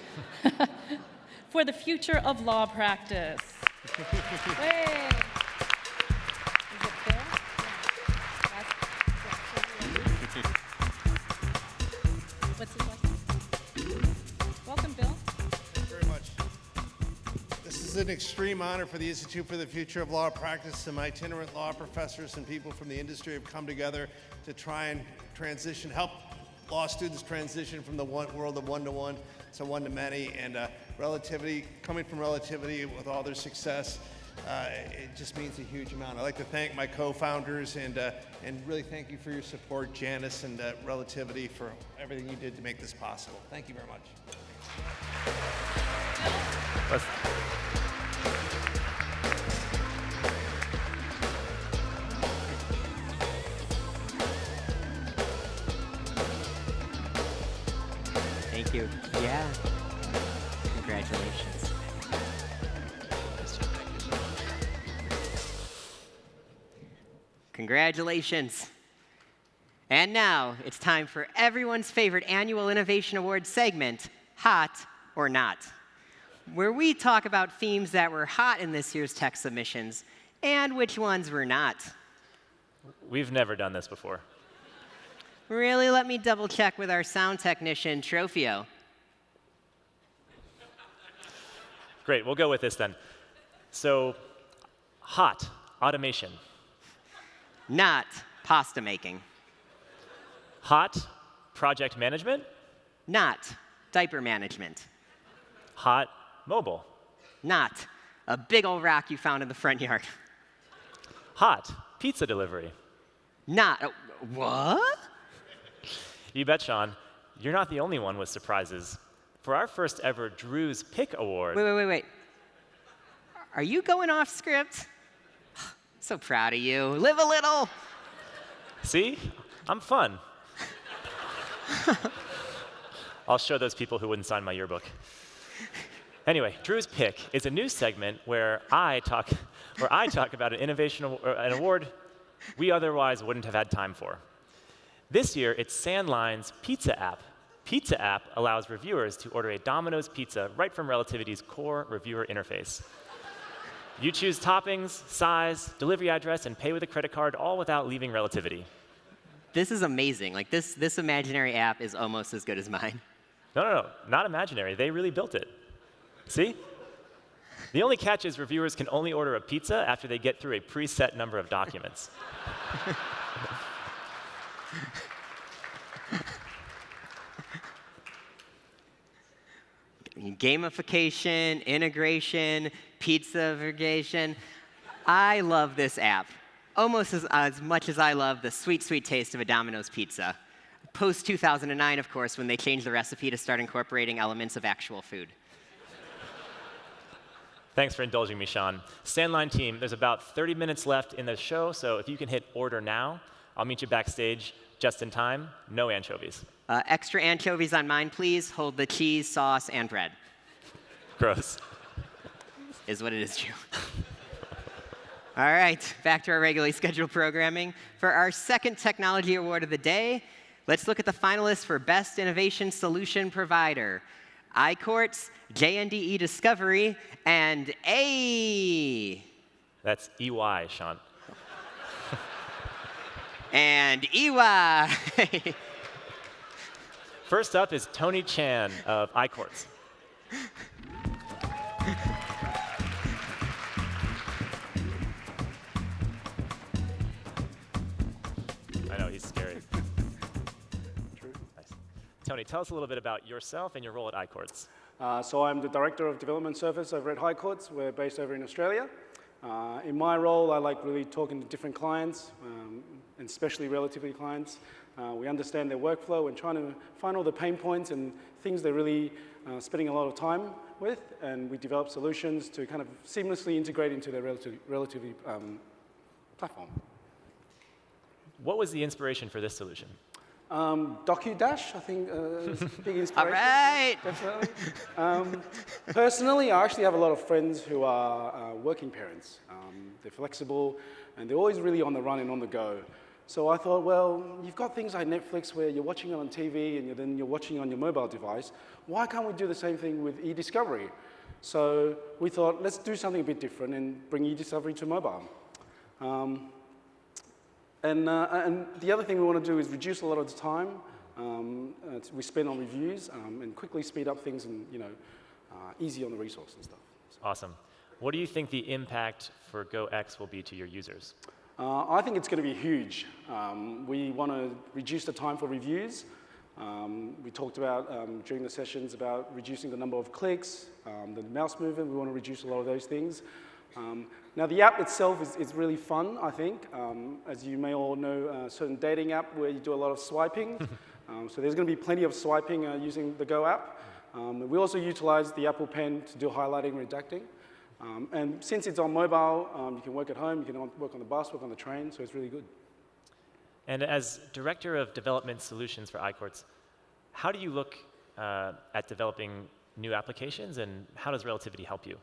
[SPEAKER 21] for the Future of Law Practice. Hey. Is it Bill? What's his last name? Welcome, Bill.
[SPEAKER 23] Thank you very much. This is an extreme honor for the Institute for the Future of Law Practice, and my itinerant law professors and people from the industry have come together to try and help law students transition from the world of one-to-one to one-to-many, and coming from Relativity with all their success, it just means a huge amount. I'd like to thank my co-founders and really thank you for your support, Janice and Relativity, for everything you did to make this possible. Thank you very much.
[SPEAKER 3] Thank you. Yeah. Congratulations. Congratulations. And now it's time for everyone's favorite annual Innovation Awards segment, Hot or Not, where we talk about themes that were hot in this year's tech submissions and which ones were not.
[SPEAKER 2] We've never done this before.
[SPEAKER 3] Really, let me double check with our sound technician, Trophio.
[SPEAKER 2] Great, we'll go with this then. So, hot, automation.
[SPEAKER 3] Not pasta making.
[SPEAKER 2] Hot, project management.
[SPEAKER 3] Not diaper management.
[SPEAKER 2] Hot, mobile.
[SPEAKER 3] Not a big old rock you found in the front yard.
[SPEAKER 2] Hot, pizza delivery.
[SPEAKER 3] Not what?
[SPEAKER 2] You bet, Sean. You're not the only one with surprises. For our first ever Drew's Pick Award.
[SPEAKER 3] Wait. Are you going off script? So proud of you. Live a little.
[SPEAKER 2] See? I'm fun. I'll show those people who wouldn't sign my yearbook. Anyway, Drew's Pick is a new segment where I talk about an an award we otherwise wouldn't have had time for. This year, it's Sandline's Pizza app. Pizza app allows reviewers to order a Domino's pizza right from Relativity's core reviewer interface. You choose toppings, size, delivery address, and pay with a credit card, all without leaving Relativity.
[SPEAKER 3] This is amazing. Like this imaginary app is almost as good as mine.
[SPEAKER 2] No, not imaginary. They really built it. See? The only catch is reviewers can only order a pizza after they get through a preset number of documents.
[SPEAKER 3] Gamification, integration, pizza-vergation. I love this app almost as much as I love the sweet, sweet taste of a Domino's pizza. Post-2009, of course, when they changed the recipe to start incorporating elements of actual food.
[SPEAKER 2] Thanks for indulging me, Sean. Sandline team, there's about 30 minutes left in the show, so if you can hit order now, I'll meet you backstage just in time. No anchovies.
[SPEAKER 3] Extra anchovies on mine, please. Hold the cheese, sauce, and bread.
[SPEAKER 2] Gross.
[SPEAKER 3] Is what it is, Drew. All right, back to our regularly scheduled programming. For our second technology award of the day, let's look at the finalists for Best Innovation Solution Provider. iCourts, JNDE Discovery, and A.
[SPEAKER 2] That's EY, Sean.
[SPEAKER 3] And EY.
[SPEAKER 2] First up is Tony Chan of iCourts. I know, he's scary.
[SPEAKER 1] True.
[SPEAKER 2] Nice. Tony, tell us a little bit about yourself and your role at iCourts.
[SPEAKER 1] So I'm the Director of Development Service over at iCourts. We're based over in Australia. In my role, I like really talking to different clients, and especially Relativity clients. We understand their workflow and trying to find all the pain points and things they're really spending a lot of time with, and we develop solutions to kind of seamlessly integrate into their Relativity platform.
[SPEAKER 2] What was the inspiration for this solution?
[SPEAKER 1] DocuDash, I think, is a big inspiration.
[SPEAKER 3] All right.
[SPEAKER 1] Definitely. Personally, I actually have a lot of friends who are working parents. They're flexible, and they're always really on the run and on the go. So I thought, well, you've got things like Netflix where you're watching it on TV and then you're watching on your mobile device. Why can't we do the same thing with eDiscovery? So we thought, let's do something a bit different and bring eDiscovery to mobile. And the other thing we want to do is reduce a lot of the time we spend on reviews and quickly speed up things and, easy on the resource and stuff.
[SPEAKER 2] Awesome. What do you think the impact for GoX will be to your users?
[SPEAKER 1] I think it's going to be huge. We want to reduce the time for reviews. We talked about during the sessions about reducing the number of clicks, the mouse movement. We want to reduce a lot of those things. Now, the app itself is really fun, I think. As you may all know, a certain dating app where you do a lot of swiping. So there's going to be plenty of swiping using the Go app. We also utilize the Apple Pen to do highlighting and redacting. And since it's on mobile, you can work at home, you can work on the bus, work on the train, so it's really good.
[SPEAKER 2] And as Director of Development Solutions for iCourts, how do you look at developing new applications, and how does Relativity help you?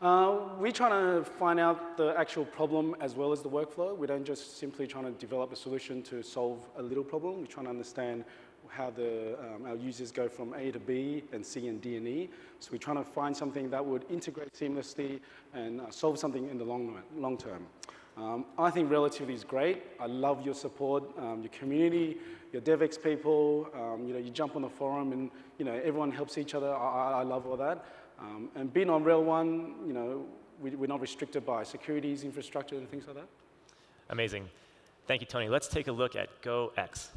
[SPEAKER 1] We're trying to find out the actual problem as well as the workflow. We don't just simply trying to develop a solution to solve a little problem. We're trying to understand how our users go from A to B and C and D and E. So we're trying to find something that would integrate seamlessly and solve something in the long term. I think Relativity is great. I love your support, your community, your DevX people. You jump on the forum and everyone helps each other. I love all that. And being on Rail 1, we're not restricted by securities, infrastructure, and things like that.
[SPEAKER 2] Amazing. Thank you, Tony. Let's take a look at GoX.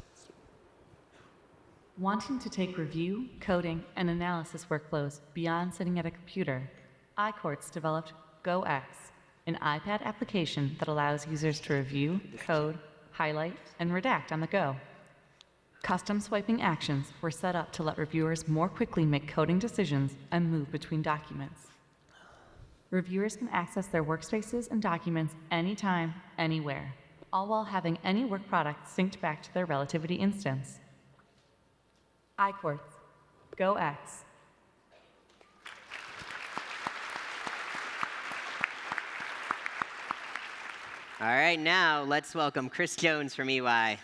[SPEAKER 9] Wanting to take review, coding, and analysis workflows beyond sitting at a computer, iQuartz developed GoX, an iPad application that allows users to review, code, highlight, and redact on the go. Custom swiping actions were set up to let reviewers more quickly make coding decisions and move between documents. Reviewers can access their workspaces and documents anytime, anywhere, all while having any work product synced back to their Relativity instance. iQuartz, GoX.
[SPEAKER 3] All right, now let's welcome Chris Jones from EY.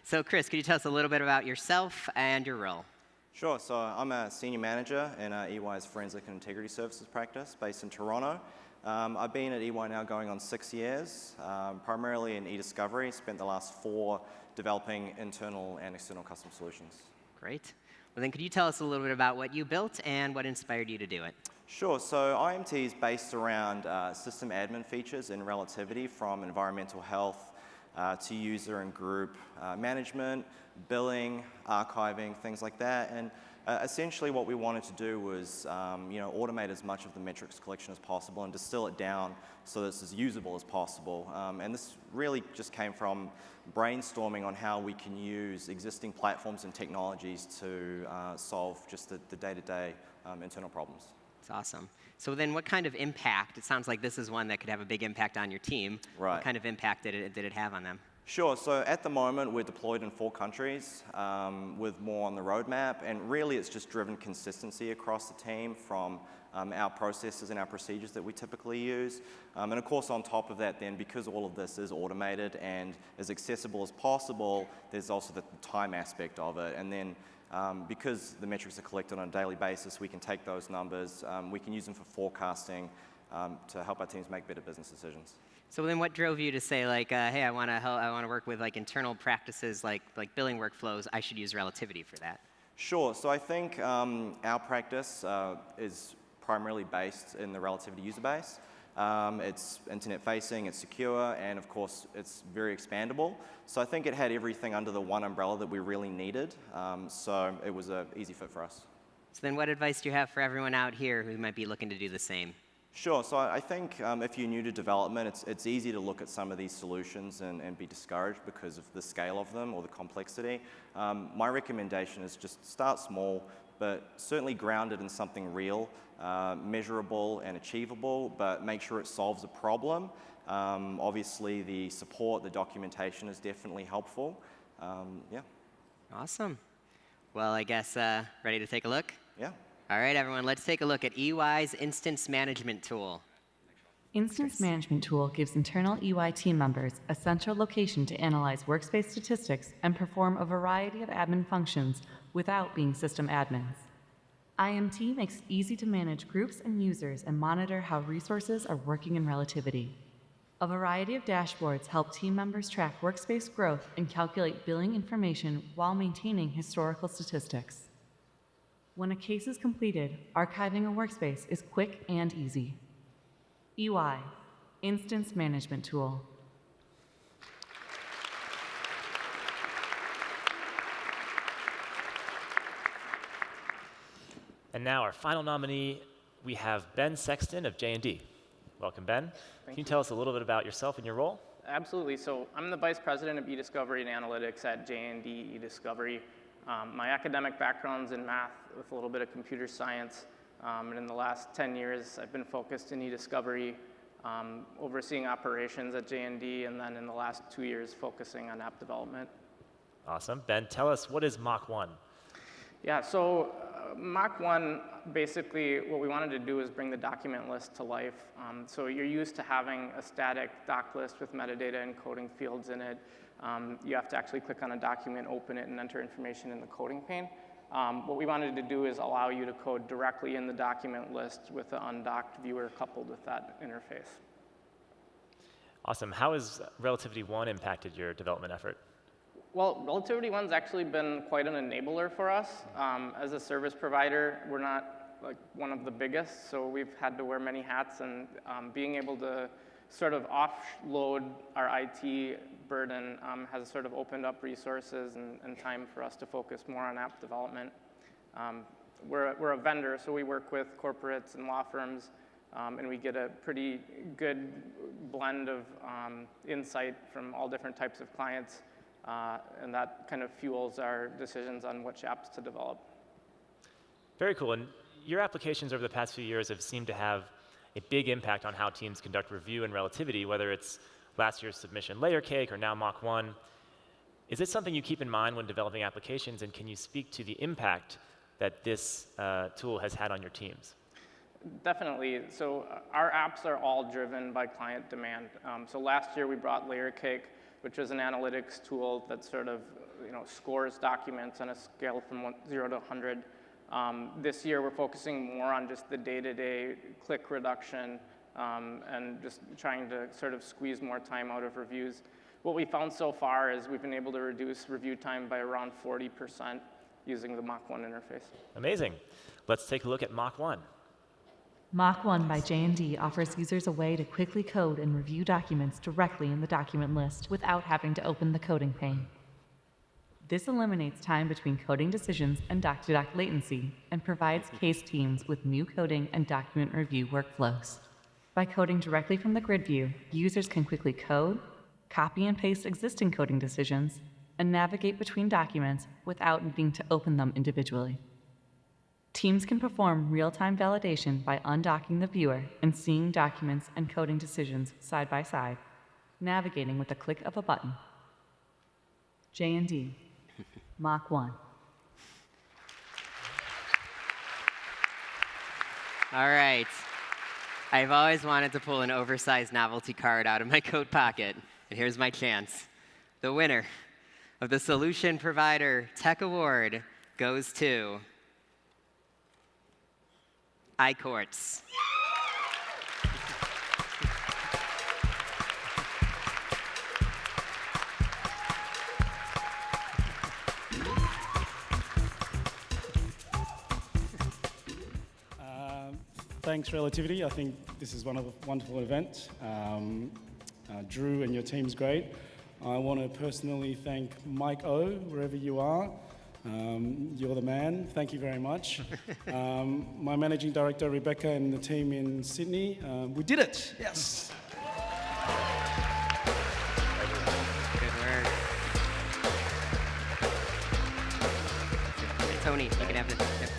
[SPEAKER 3] So Chris, could you tell us a little bit about yourself and your role?
[SPEAKER 4] Sure, so I'm a senior manager in EY's Forensic and Integrity Services practice based in Toronto. I've been at EY now going on 6 years, primarily in e-discovery, spent the last 4 developing internal and external custom solutions.
[SPEAKER 3] Great. Well, then could you tell us a little bit about what you built and what inspired you to do it?
[SPEAKER 4] Sure, so IMT is based around system admin features in Relativity, from environmental health to user and group management, billing, archiving, things like that. And essentially what we wanted to do was automate as much of the metrics collection as possible and distill it down so that it's as usable as possible. And this really just came from brainstorming on how we can use existing platforms and technologies to solve just the day-to-day internal problems.
[SPEAKER 3] That's awesome. So then what kind of impact, it sounds like this is one that could have a big impact on your team.
[SPEAKER 4] Right.
[SPEAKER 3] What kind of impact did it have on them?
[SPEAKER 4] Sure, so at the moment we're deployed in 4 countries with more on the roadmap, and really it's just driven consistency across the team from our processes and our procedures that we typically use. And of course on top of that then, because all of this is automated and as accessible as possible, there's also the time aspect of it. And then because the metrics are collected on a daily basis, we can take those numbers, we can use them for forecasting to help our teams make better business decisions.
[SPEAKER 3] So then what drove you to say, like, hey, I want to work with like internal practices like billing workflows, I should use Relativity for that?
[SPEAKER 4] Sure, so I think our practice is primarily based in the Relativity user base. It's internet facing, it's secure, and of course it's very expandable. So I think it had everything under the one umbrella that we really needed, so it was an easy fit for us.
[SPEAKER 3] So then what advice do you have for everyone out here who might be looking to do the same?
[SPEAKER 4] Sure, so I think if you're new to development, it's easy to look at some of these solutions and be discouraged because of the scale of them or the complexity. My recommendation is just start small, but certainly grounded in something real, measurable and achievable, but make sure it solves a problem. Obviously, the support, the documentation is definitely helpful. Yeah.
[SPEAKER 3] Awesome. Well, I guess ready to take a look?
[SPEAKER 4] Yeah.
[SPEAKER 3] All right, everyone, let's take a look at EY's Instance Management Tool.
[SPEAKER 9] Instance Management Tool gives internal EY team members a central location to analyze workspace statistics and perform a variety of admin functions without being system admins. IMT makes it easy to manage groups and users and monitor how resources are working in Relativity. A variety of dashboards help team members track workspace growth and calculate billing information while maintaining historical statistics. When a case is completed, archiving a workspace is quick and easy. EY, Instance Management Tool.
[SPEAKER 2] And now our final nominee, we have Ben Sexton of J&D. Welcome, Ben. Can you tell us a little bit about yourself and your role?
[SPEAKER 5] Absolutely. So I'm the Vice President of eDiscovery and Analytics at J&D eDiscovery. My academic background's in math with a little bit of computer science. And in the last 10 years, I've been focused in eDiscovery, overseeing operations at J&D, and then in the last 2 years, focusing on app development.
[SPEAKER 2] Awesome. Ben, tell us, what is Mach 1?
[SPEAKER 5] Yeah, so Mach 1, basically what we wanted to do is bring the document list to life. So you're used to having a static doc list with metadata and coding fields in it. You have to actually click on a document, open it, and enter information in the coding pane. What we wanted to do is allow you to code directly in the document list with the undocked viewer coupled with that interface.
[SPEAKER 2] Awesome. How has Relativity 1 impacted your development effort?
[SPEAKER 5] Well, Relativity 1's actually been quite an enabler for us. As a service provider, we're not like one of the biggest, so we've had to wear many hats, and being able to sort of offload our IT burden has sort of opened up resources and time for us to focus more on app development. We're a vendor, so we work with corporates and law firms, and we get a pretty good blend of insight from all different types of clients. And that kind of fuels our decisions on which apps to develop.
[SPEAKER 2] Very cool. And your applications over the past few years have seemed to have a big impact on how teams conduct review and relativity, whether it's last year's submission Layer Cake or now Mach 1. Is this something you keep in mind when developing applications, and can you speak to the impact that this tool has had on your teams?
[SPEAKER 5] Definitely. So our apps are all driven by client demand. So last year we brought Layer Cake, which is an analytics tool that sort of scores documents on a scale from 0 to 100. This year we're focusing more on just the day-to-day click reduction and just trying to sort of squeeze more time out of reviews. What we found so far is we've been able to reduce review time by around 40% using the Mach 1 interface.
[SPEAKER 2] Amazing. Let's take a look at Mach 1.
[SPEAKER 9] Mach 1 by J&D offers users a way to quickly code and review documents directly in the document list without having to open the coding pane. This eliminates time between coding decisions and doc-to-doc latency and provides case teams with new coding and document review workflows. By coding directly from the grid view, users can quickly code, copy and paste existing coding decisions, and navigate between documents without needing to open them individually. Teams can perform real-time validation by undocking the viewer and seeing documents and coding decisions side by side, navigating with the click of a button. J&D, Mach 1.
[SPEAKER 3] All right. I've always wanted to pull an oversized novelty card out of my coat pocket, and here's my chance. The winner of the Solution Provider Tech Award goes to iCourts.
[SPEAKER 1] Thanks, Relativity. I think this is one of a wonderful event. Drew and your team's great. I want to personally thank Mike O, wherever you are. You're the man. Thank you very much. My managing director, Rebecca, and the team in Sydney. We did it. Yes.
[SPEAKER 3] Good work. Hey, Tony, you can have this.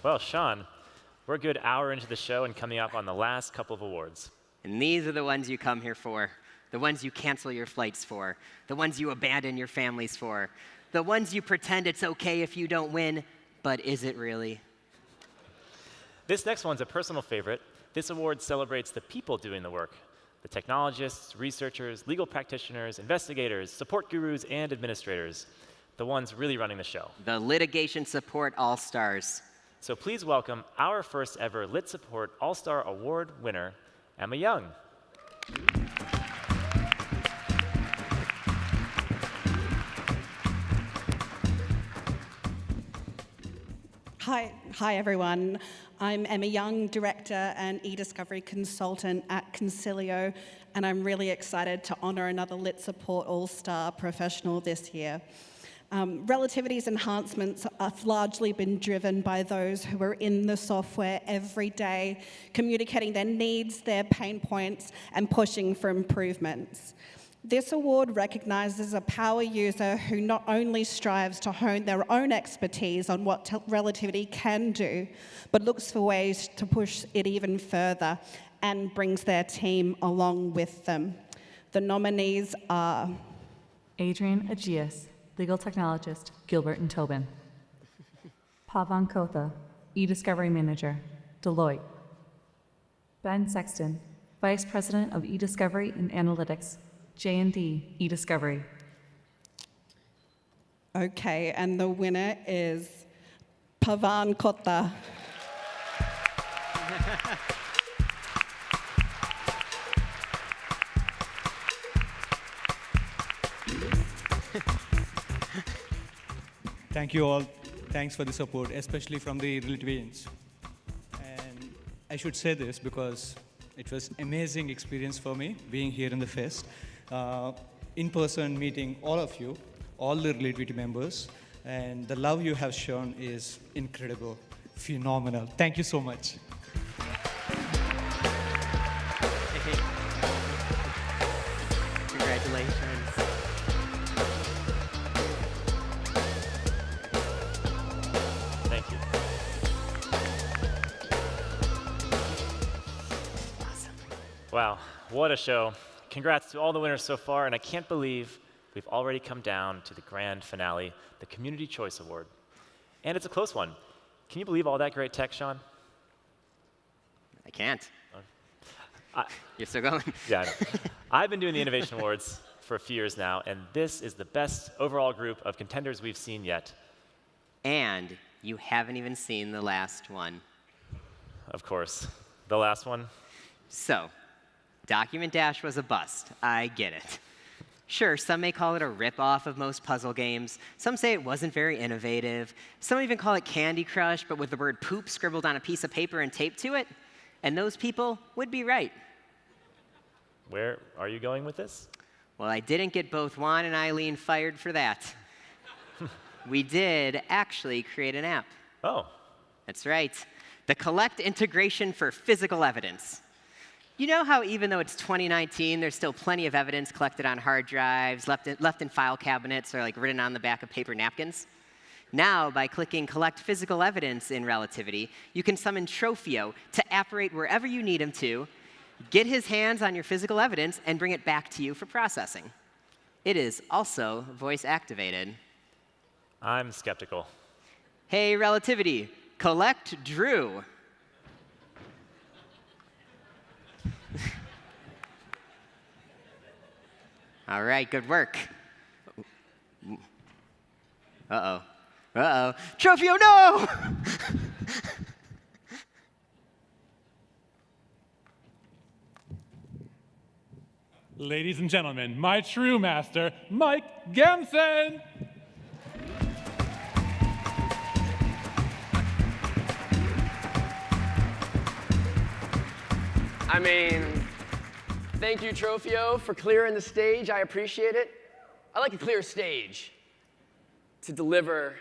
[SPEAKER 2] Well, Sean, we're a good hour into the show and coming up on the last couple of awards.
[SPEAKER 3] And these are the ones you come here for. The ones you cancel your flights for, the ones you abandon your families for, the ones you pretend it's okay if you don't win, but is it really?
[SPEAKER 2] This next one's a personal favorite. This award celebrates the people doing the work, the technologists, researchers, legal practitioners, investigators, support gurus, and administrators, the ones really running the show.
[SPEAKER 3] The Litigation Support All-Stars.
[SPEAKER 2] So please welcome our first ever Lit Support All-Star Award winner, Emma Young.
[SPEAKER 6] Hi everyone. I'm Emma Young, Director and e-discovery consultant at Concilio, and I'm really excited to honor another Lit Support All-Star professional this year. Relativity's enhancements have largely been driven by those who are in the software every day, communicating their needs, their pain points, and pushing for improvements. This award recognizes a power user who not only strives to hone their own expertise on what Relativity can do, but looks for ways to push it even further and brings their team along with them. The nominees are
[SPEAKER 9] Adrian Agius, legal technologist, Gilbert and Tobin. Pavan Kotha, e-discovery manager, Deloitte. Ben Sexton, vice president of e-discovery and analytics, J&D e-discovery.
[SPEAKER 6] Okay, and the winner is Pavan Kotha.
[SPEAKER 7] Thank you all. Thanks for the support, especially from the Relativarians. And I should say this because it was an amazing experience for me being here in the fest. In person, meeting all of you, all the Relativity members, and the love you have shown is incredible, phenomenal. Thank you so much.
[SPEAKER 3] Congratulations.
[SPEAKER 2] Thank you. Wow, what a show. Congrats to all the winners so far, and I can't believe we've already come down to the grand finale, the Community Choice Award. And it's a close one. Can you believe all that great tech, Sean?
[SPEAKER 3] I can't. You're still going?
[SPEAKER 2] Yeah, I know. I've been doing the Innovation Awards for a few years now, and this is the best overall group of contenders we've seen yet.
[SPEAKER 3] And you haven't even seen the last one.
[SPEAKER 2] Of course. The last one?
[SPEAKER 3] So, Document Dash was a bust. I get it. Sure, some may call it a rip-off of most puzzle games. Some say it wasn't very innovative. Some even call it Candy Crush, but with the word poop scribbled on a piece of paper and taped to it. And those people would be right.
[SPEAKER 2] Where are you going with this?
[SPEAKER 3] Well, I didn't get both Juan and Eileen fired for that. We did actually create an app.
[SPEAKER 2] Oh.
[SPEAKER 3] That's right. The Collect Integration for Physical Evidence. You know how even though it's 2019, there's still plenty of evidence collected on hard drives, left in file cabinets, or like written on the back of paper napkins? Now, by clicking Collect Physical Evidence in Relativity, you can summon Trophio to apparate wherever you need him to, get his hands on your physical evidence, and bring it back to you for processing. It is also voice-activated.
[SPEAKER 2] I'm skeptical.
[SPEAKER 3] Hey, Relativity, collect Drew. All right, good work. Uh-oh. Uh-oh. Trophio, no!
[SPEAKER 16] Ladies and gentlemen, my true master, Mike Gamson!
[SPEAKER 8] I mean, thank you, Trophio, for clearing the stage. I appreciate it. I like a clear stage to deliver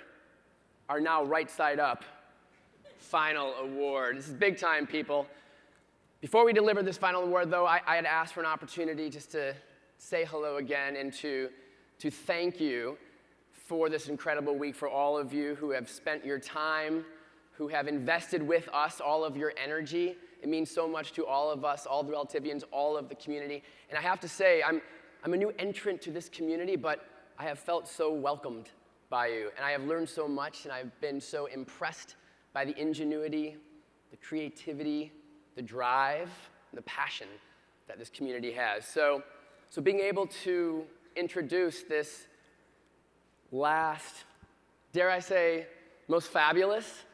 [SPEAKER 8] our now right side up final award. This is big time, people. Before we deliver this final award, though, I had asked for an opportunity just to say hello again and to thank you for this incredible week, for all of you who have spent your time, who have invested with us all of your energy. It means so much to all of us, all the Relativians, all of the community. And I have to say, I'm a new entrant to this community, but I have felt so welcomed by you. And I have learned so much, and I've been so impressed by the ingenuity, the creativity, the drive, and the passion that this community has. So being able to introduce this last, dare I say, most fabulous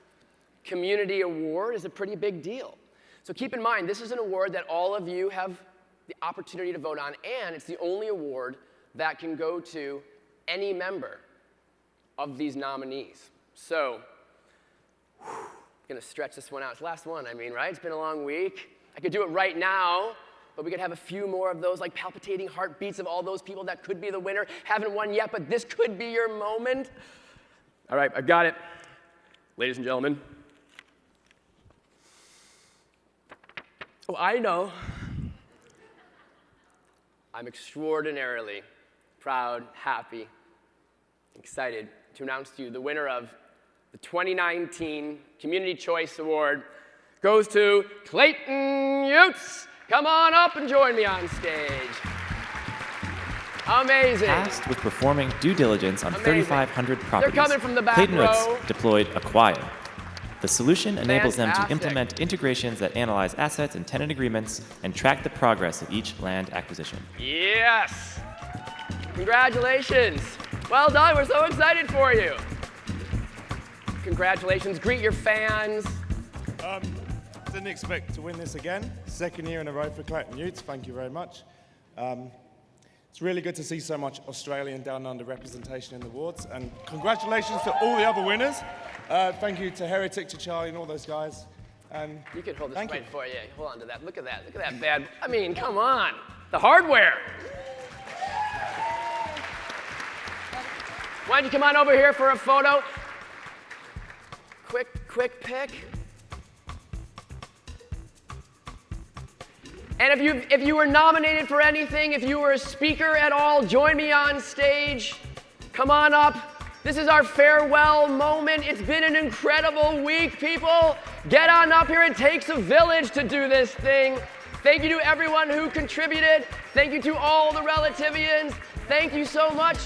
[SPEAKER 8] community award is a pretty big deal. So keep in mind, this is an award that all of you have the opportunity to vote on, and it's the only award that can go to any member of these nominees. So, gonna stretch this one out. It's the last one, I mean, right? It's been a long week. I could do it right now, but we could have a few more of those like palpitating heartbeats of all those people that could be the winner. Haven't won yet, but this could be your moment. All right, I've got it. Ladies and gentlemen. Oh, I know. I'm extraordinarily proud, happy, excited to announce to you the winner of the 2019 Community Choice Award goes to Clayton Utes. Come on up and join me on stage. Amazing.
[SPEAKER 2] Tasked with performing due diligence on
[SPEAKER 8] Amazing.
[SPEAKER 2] 3,500 properties,
[SPEAKER 8] coming from the back
[SPEAKER 2] Clayton
[SPEAKER 8] row.
[SPEAKER 2] Woods deployed Acquire. The solution enables them to
[SPEAKER 8] Fantastic.
[SPEAKER 2] implement integrations that analyze assets and tenant agreements and track the progress of each land acquisition.
[SPEAKER 8] Yes. Congratulations. Well done. We're so excited for you. Congratulations. Greet your fans.
[SPEAKER 10] Didn't expect to win this again. Second year in a row for Clayton Utes. Thank you very much. It's really good to see so much Australian Down Under representation in the awards. And congratulations to all the other winners. Thank you to Heretic, to Charlie, and all those guys. And
[SPEAKER 8] You can hold this
[SPEAKER 10] thank
[SPEAKER 8] right
[SPEAKER 10] you.
[SPEAKER 8] for you. Hold on to that. Look at that. Look at that bad. I mean, come on. The hardware. Why don't you come on over here for a photo? Quick pick. And if you were nominated for anything, if you were a speaker at all, join me on stage. Come on up. This is our farewell moment. It's been an incredible week, people. Get on up here. It takes a village to do this thing. Thank you to everyone who contributed. Thank you to all the Relativians. Thank you so much.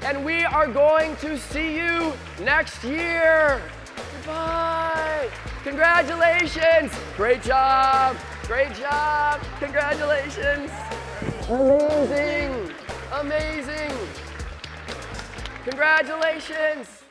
[SPEAKER 8] And we are going to see you next year. Goodbye. Congratulations. Great job. Great job. Congratulations. Amazing. Amazing. Congratulations.